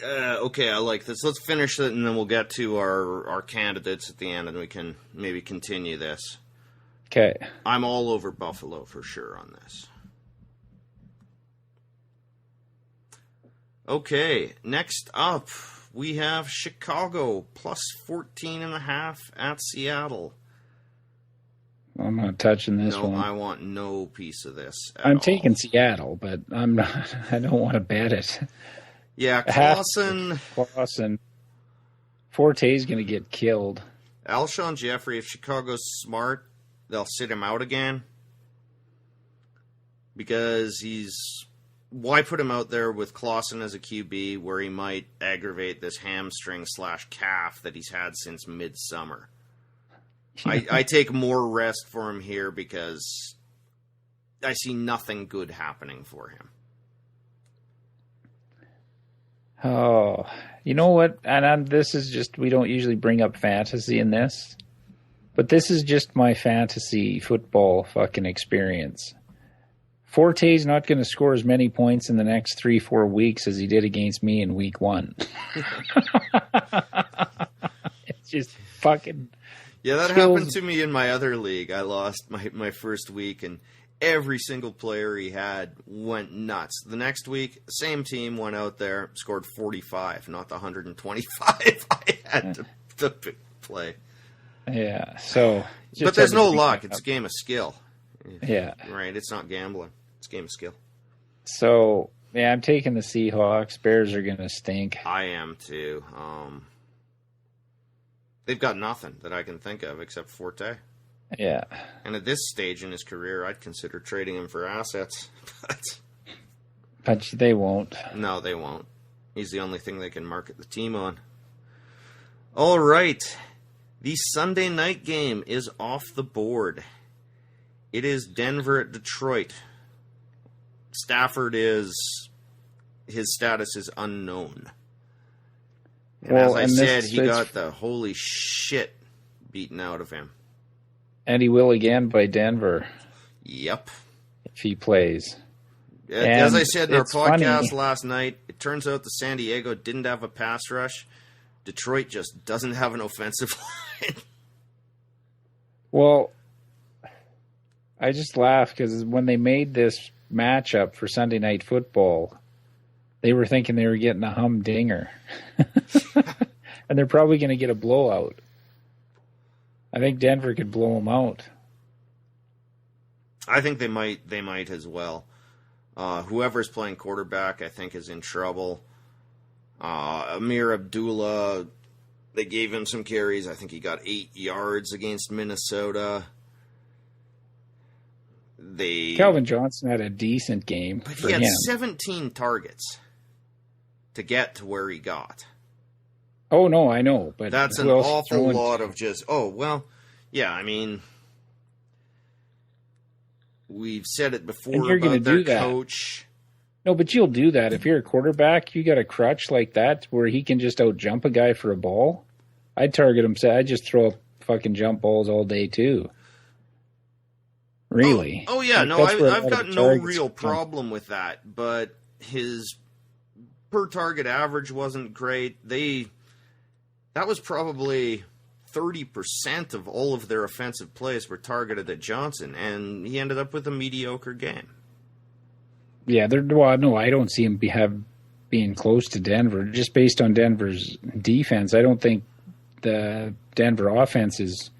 B: Okay, I like this. Let's finish it, and then we'll get to our candidates at the end, and we can maybe continue this.
C: Okay.
B: I'm all over Buffalo for sure on this. Okay, next up, we have Chicago plus 14.5 at Seattle.
C: I'm not touching this one.
B: No, I want no piece of this at
C: I'm
B: all.
C: taking Seattle, but I'm not. I don't want to bet it.
B: Yeah, Clausen.
C: Forte's going to get killed.
B: Alshon Jeffrey, if Chicago's smart, they'll sit him out again. Because why put him out there with Clausen as a QB where he might aggravate this hamstring/calf that he's had since midsummer? I take more rest for him here because I see nothing good happening for him.
C: Oh, you know what? And this is just, we don't usually bring up fantasy in this, but this is just my fantasy football fucking experience. Forte's not going to score as many points in the next 3-4 weeks as he did against me in week 1. It's just fucking...
B: Yeah, that happened to me in my other league. I lost my first week, and every single player he had went nuts. The next week, same team went out there, scored 45, not the 125 I had to play.
C: Yeah, so...
B: But there's no luck. It's a game of skill.
C: Yeah.
B: Right, it's not gambling. It's a game of skill.
C: So, yeah, I'm taking the Seahawks. Bears are going to stink.
B: I am, too. They've got nothing that I can think of except Forte.
C: Yeah.
B: And at this stage in his career, I'd consider trading him for assets.
C: But they won't.
B: No, they won't. He's the only thing they can market the team on. All right. The Sunday night game is off the board. It is Denver at Detroit. Stafford his status is unknown. And as I said, he got the holy shit beaten out of him.
C: And he will again by Denver.
B: Yep.
C: If he plays.
B: As I said in our podcast last night, it turns out that San Diego didn't have a pass rush. Detroit just doesn't have an offensive line.
C: Well, I just laugh because when they made this matchup for Sunday Night Football, they were thinking they were getting a humdinger. And they're probably going to get a blowout. I think Denver could blow them out.
B: I think they might as well. Whoever's playing quarterback, I think, is in trouble. Amir Abdullah, they gave him some carries. I think he got 8 yards against Minnesota.
C: Calvin Johnson had a decent game.
B: But he had 17 targets to get to where he got.
C: Oh, no, I know. But
B: that's an awful lot of just, yeah, I mean, we've said it before about their coach.
C: No, but you'll do that. If you're a quarterback, you got a crutch like that where he can just out-jump a guy for a ball. I'd target him. I'd just throw up fucking jump balls all day, too. Really?
B: Oh yeah, no, I've got no real problem with that, but his per-target average wasn't great. That was probably 30% of all of their offensive plays were targeted at Johnson, and he ended up with a mediocre game.
C: Yeah, no, I don't see him being close to Denver. Just based on Denver's defense, I don't think the Denver offense is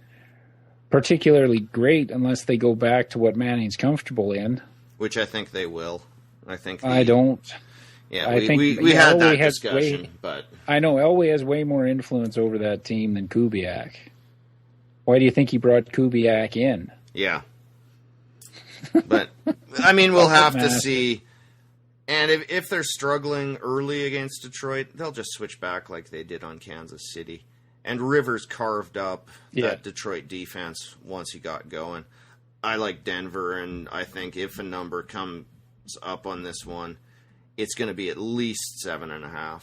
C: particularly great unless they go back to what Manning's comfortable in.
B: Which I think they will.
C: I don't.
B: Yeah, we had that discussion, but
C: I know Elway has way more influence over that team than Kubiak. Why do you think he brought Kubiak in?
B: Yeah. But, I mean, we'll have to see. And if they're struggling early against Detroit, they'll just switch back like they did on Kansas City. And Rivers carved up that Detroit defense once he got going. I like Denver, and I think if a number comes up on this one, it's going to be at least 7.5.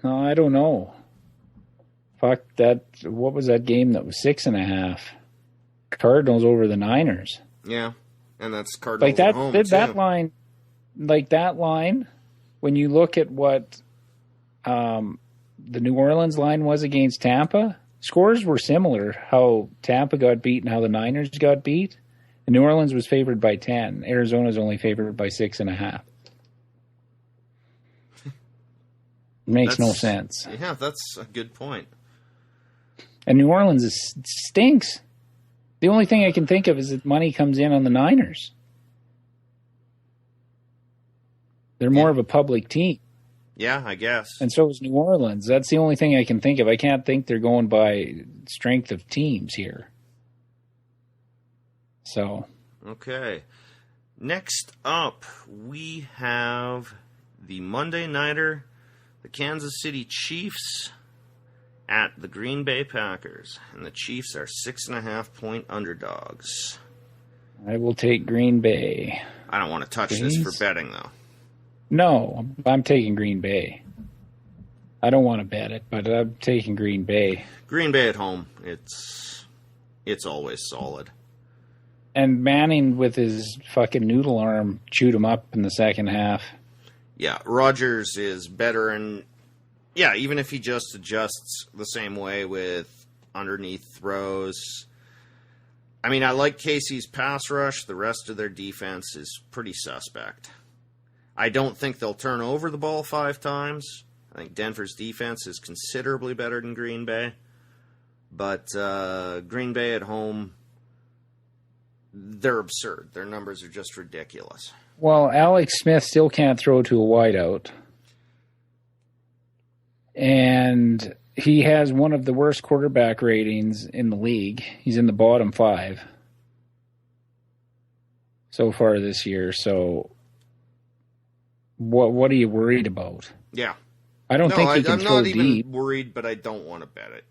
C: No, I don't know. Fuck that. What was that game that was 6.5? Cardinals over the Niners.
B: Yeah, and that's Cardinals
C: like that,
B: at home,
C: that line, like that line, when you look at what the New Orleans line was against Tampa, scores were similar. How Tampa got beat and how the Niners got beat. And New Orleans was favored by 10. Arizona's only favored by 6.5. Makes no sense.
B: Yeah, that's a good point.
C: And New Orleans stinks. The only thing I can think of is that money comes in on the Niners. They're more of a public team.
B: Yeah, I guess.
C: And so is New Orleans. That's the only thing I can think of. I can't think they're going by strength of teams here. So.
B: Okay. Next up, we have the Monday Nighter, the Kansas City Chiefs at the Green Bay Packers. And the Chiefs are 6.5-point underdogs.
C: I will take Green Bay.
B: I don't want to touch this for betting, though.
C: No, I'm taking Green Bay. I don't want to bet it, but I'm taking Green Bay.
B: Green Bay at home, it's always solid.
C: And Manning with his fucking noodle arm chewed him up in the second half.
B: Yeah, Rodgers is better, and yeah, even if he just adjusts the same way with underneath throws. I mean, I like Casey's pass rush. The rest of their defense is pretty suspect. I don't think they'll turn over the ball 5 times. I think Denver's defense is considerably better than Green Bay. But Green Bay at home, they're absurd. Their numbers are just ridiculous.
C: Well, Alex Smith still can't throw to a wideout. And he has one of the worst quarterback ratings in the league. He's in the bottom 5 so far this year. So what are you worried about?
B: Yeah.
C: I don't think he can throw deep.
B: I'm not even worried, but I don't want to bet it.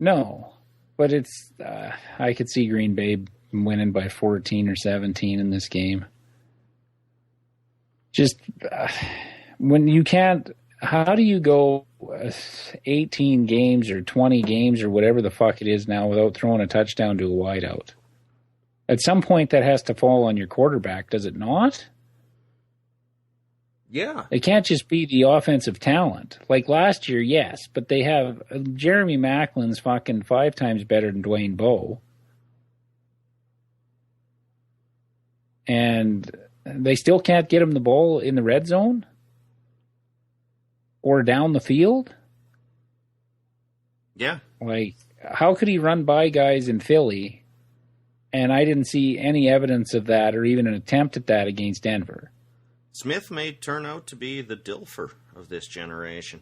C: No. But it's I could see Green Bay winning by 14 or 17 in this game. Just when you can't, how do you go 18 games or 20 games or whatever the fuck it is now without throwing a touchdown to a wideout? At some point that has to fall on your quarterback, does it not?
B: Yeah.
C: It can't just be the offensive talent. Like last year, yes, but they have Jeremy Macklin's fucking 5 times better than Dwayne Bowe. And they still can't get him the ball in the red zone or down the field.
B: Yeah.
C: Like, how could he run by guys in Philly? And I didn't see any evidence of that or even an attempt at that against Denver.
B: Smith may turn out to be the Dilfer of this generation.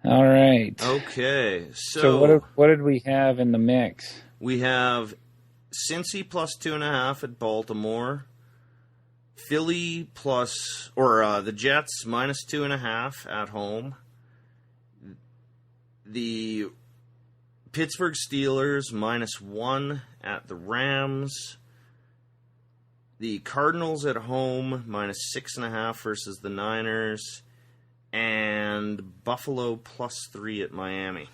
C: All right.
B: Okay,
C: So what did we have in the mix?
B: We have Cincy plus 2.5 at Baltimore. Philly the Jets minus 2.5 at home. The Pittsburgh Steelers minus 1 at the Rams. The Cardinals at home minus 6.5 versus the Niners. And Buffalo plus 3 at Miami.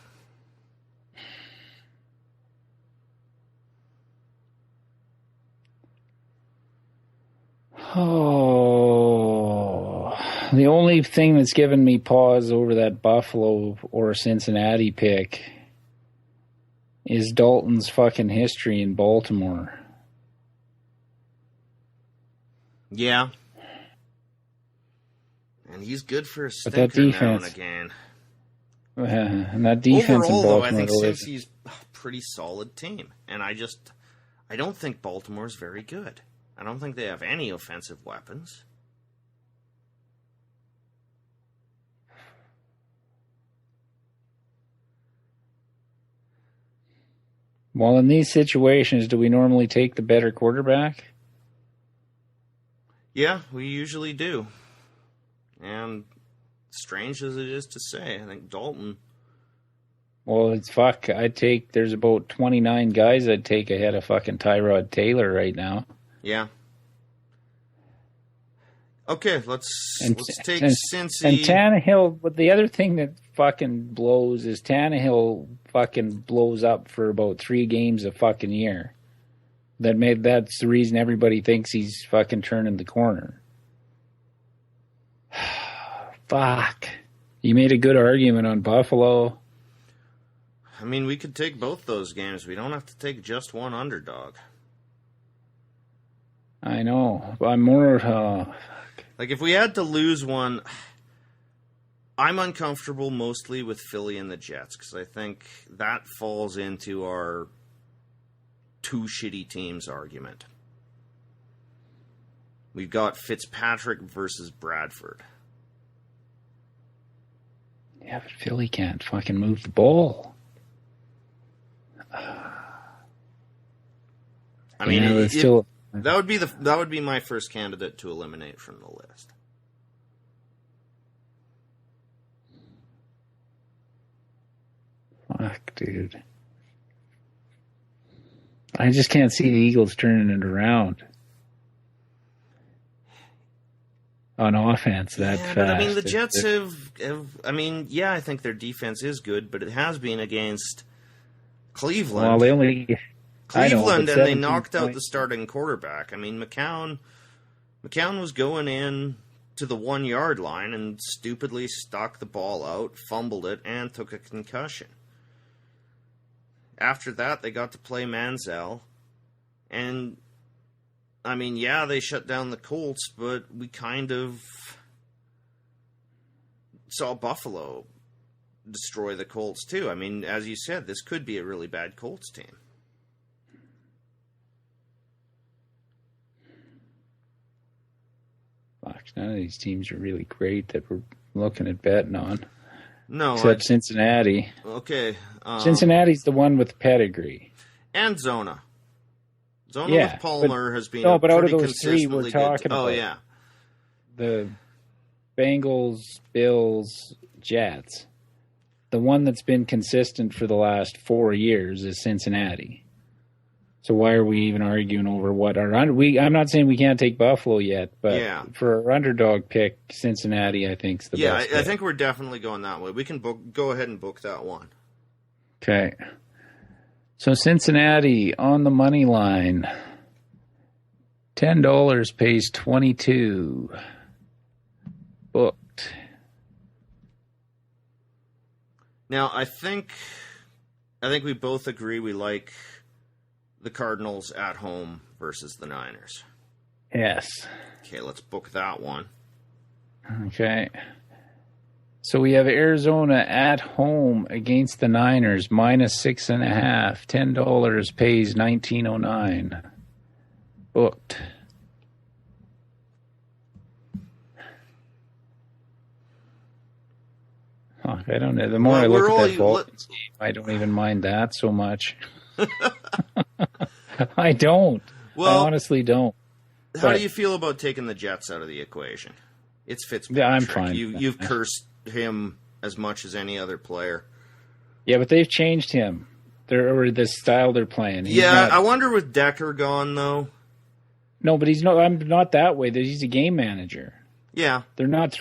C: Oh, the only thing that's given me pause over that Buffalo or Cincinnati pick is Dalton's fucking history in Baltimore.
B: Yeah. And he's good for a stinker now and again.
C: And that defense
B: overall,
C: in Baltimore,
B: though, I think Cincy's a pretty solid team. And I don't think Baltimore's very good. I don't think they have any offensive weapons.
C: Well, in these situations, do we normally take the better quarterback?
B: Yeah, we usually do. And strange as it is to say, I think Dalton...
C: Well, it's fuck. There's about 29 guys I'd take ahead of fucking Tyrod Taylor right now.
B: Yeah. Okay, let's take Cincy.
C: And Tannehill, but the other thing that fucking blows is Tannehill fucking blows up for about 3 games a fucking year. That's the reason everybody thinks he's fucking turning the corner. Fuck. You made a good argument on Buffalo.
B: I mean, we could take both those games. We don't have to take just one underdog.
C: I know. I'm more...
B: Like, if we had to lose one, I'm uncomfortable mostly with Philly and the Jets, because I think that falls into our 2 shitty teams argument. We've got Fitzpatrick versus Bradford.
C: Yeah, but Philly can't fucking move the ball.
B: I mean,
C: it's still...
B: That would be my first candidate to eliminate from the list.
C: Fuck, dude. I just can't see the Eagles turning it around on offense that fast.
B: But I mean, the Jets have. I mean, yeah, I think their defense is good, but it has been against Cleveland.
C: Well, they only.
B: Cleveland, and they knocked out the starting quarterback. I mean, McCown was going in to the 1-yard line and stupidly stuck the ball out, fumbled it, and took a concussion. After that, they got to play Manziel. And, I mean, yeah, they shut down the Colts, but we kind of saw Buffalo destroy the Colts, too. I mean, as you said, this could be a really bad Colts team.
C: Fuck, none of these teams are really great that we're looking at betting on.
B: No.
C: Except Cincinnati.
B: Okay.
C: Cincinnati's the one with pedigree.
B: And Zona. Zona with Palmer has been
C: but out of those 3 we're talking about.
B: Oh, yeah.
C: The Bengals, Bills, Jets. The one that's been consistent for the last 4 years is Cincinnati. So why are we even arguing over what our I'm not saying we can't take Buffalo yet, but for our underdog pick, Cincinnati, I think is the best.
B: Yeah, I think we're definitely going that way. We can go ahead and book that one.
C: Okay. So Cincinnati on the money line, $10 pays 22. Booked.
B: Now I think we both agree we like the Cardinals at home versus the Niners.
C: Yes.
B: Okay, let's book that one.
C: Okay. So we have Arizona at home against the Niners, minus 6.5. $10 pays $19.09. Booked. Oh, I don't know. The more I look at that Falcons game, I don't even mind that so much. I don't. Well, I honestly don't.
B: How do you feel about taking the Jets out of the equation? It's Fitzpatrick.
C: Yeah, I'm fine.
B: You've cursed him as much as any other player.
C: Yeah, but they've changed him. Or the style they're playing.
B: I wonder with Decker gone though.
C: No, but I'm not that way. He's a game manager.
B: Yeah.
C: They're not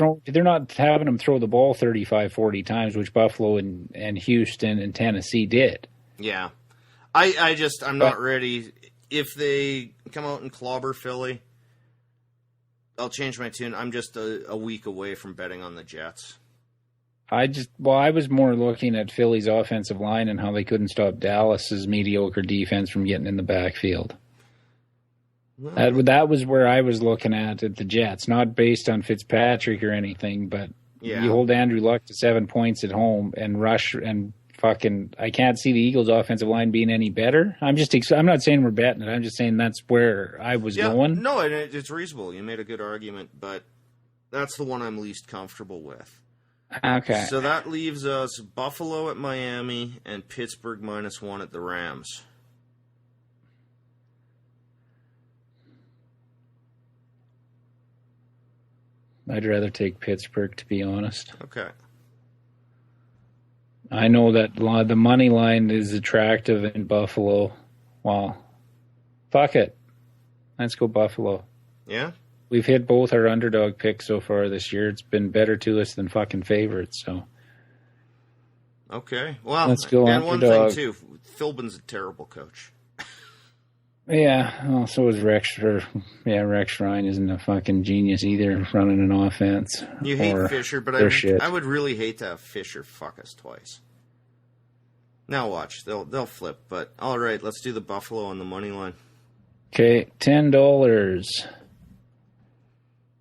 C: having him throw the ball 35, 40 times, which Buffalo and Houston and Tennessee did.
B: Yeah. I'm not ready. If they come out and clobber Philly, I'll change my tune. I'm just a week away from betting on the Jets.
C: I was more looking at Philly's offensive line and how they couldn't stop Dallas's mediocre defense from getting in the backfield. Well, that was where I was looking at the Jets, not based on Fitzpatrick or anything, but you hold Andrew Luck to 7 points at home and rush and I can't see the Eagles' offensive line being any better. I'm not saying we're betting it. I'm just saying that's where I was going.
B: No, it's reasonable. You made a good argument, but that's the one I'm least comfortable with.
C: Okay.
B: So that leaves us Buffalo at Miami and Pittsburgh -1 at the Rams.
C: I'd rather take Pittsburgh, to be honest.
B: Okay.
C: I know that the money line is attractive in Buffalo. Well, fuck it. Let's go Buffalo.
B: Yeah?
C: We've hit both our underdog picks so far this year. It's been better to us than fucking favorites, so.
B: Okay. Well,
C: let's go
B: and
C: underdog.
B: One thing, too. Philbin's a terrible coach.
C: Yeah, well, so is Rex. Rex Ryan isn't a fucking genius either, running an offense.
B: You hate Fisher, but I would really hate to have Fisher fuck us twice. Now watch, they'll flip. But all right, let's do the Buffalo on the money line.
C: Okay, $10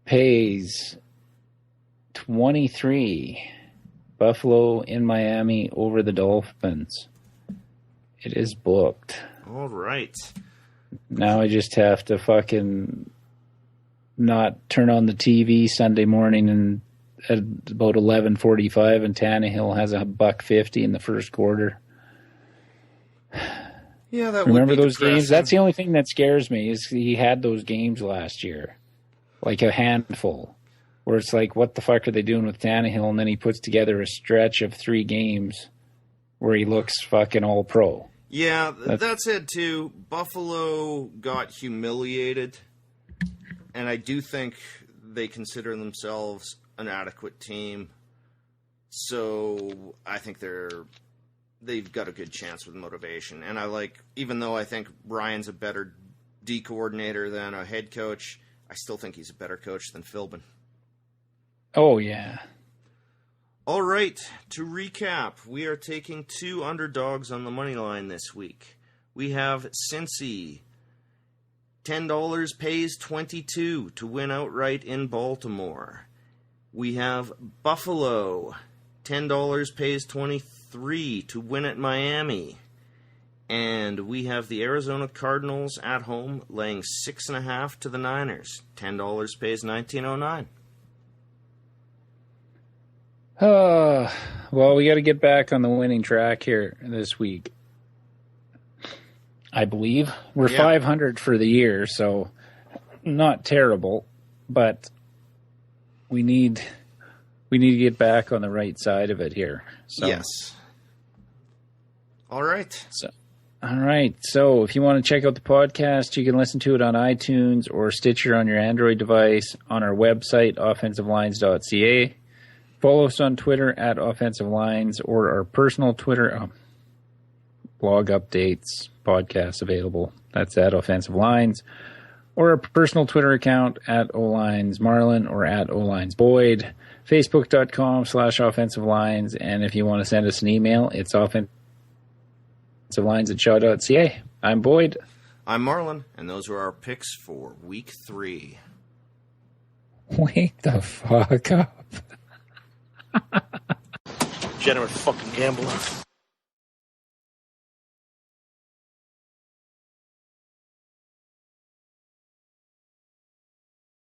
C: pays 23. Buffalo in Miami over the Dolphins. It is booked.
B: All right.
C: Now I just have to fucking not turn on the TV Sunday morning and at about 11:45 and Tannehill has $150 in the first quarter.
B: Yeah, that
C: remember
B: would be
C: those
B: depressing.
C: games? That's the only thing that scares me is he had those games last year, like a handful, where it's like, what the fuck are they doing with Tannehill? And then he puts together a stretch of 3 games where he looks fucking all pro.
B: Yeah, that said, too, Buffalo got humiliated, and I do think they consider themselves an adequate team. So I think they've got a good chance with motivation. And even though I think Ryan's a better D coordinator than a head coach, I still think he's a better coach than Philbin.
C: Oh, yeah.
B: All right, to recap, we are taking 2 underdogs on the money line this week. We have Cincy, $10 pays 22 to win outright in Baltimore. We have Buffalo, $10 pays 23 to win at Miami. And we have the Arizona Cardinals at home laying 6.5 to the Niners. $10 pays $19.09.
C: Well, we got to get back on the winning track here this week. I believe we're 500 for the year, so not terrible, but we need we need to get back on the right side of it here. So,
B: yes. All right.
C: All right. So if you want to check out the podcast, you can listen to it on iTunes or Stitcher on your Android device, on our website, offensivelines.ca. Follow us on Twitter at Offensive Lines, or our personal Twitter, blog updates, podcasts available. That's at Offensive Lines. Or our personal Twitter account at Olines Marlon or at Olines Boyd. Facebook.com/Offensive Lines. And if you want to send us an email, it's offensivelines@shaw.ca. I'm Boyd.
B: I'm Marlon, and those are our picks for Week 3.
C: Wake the fuck up.
D: Degenerate fucking gambler.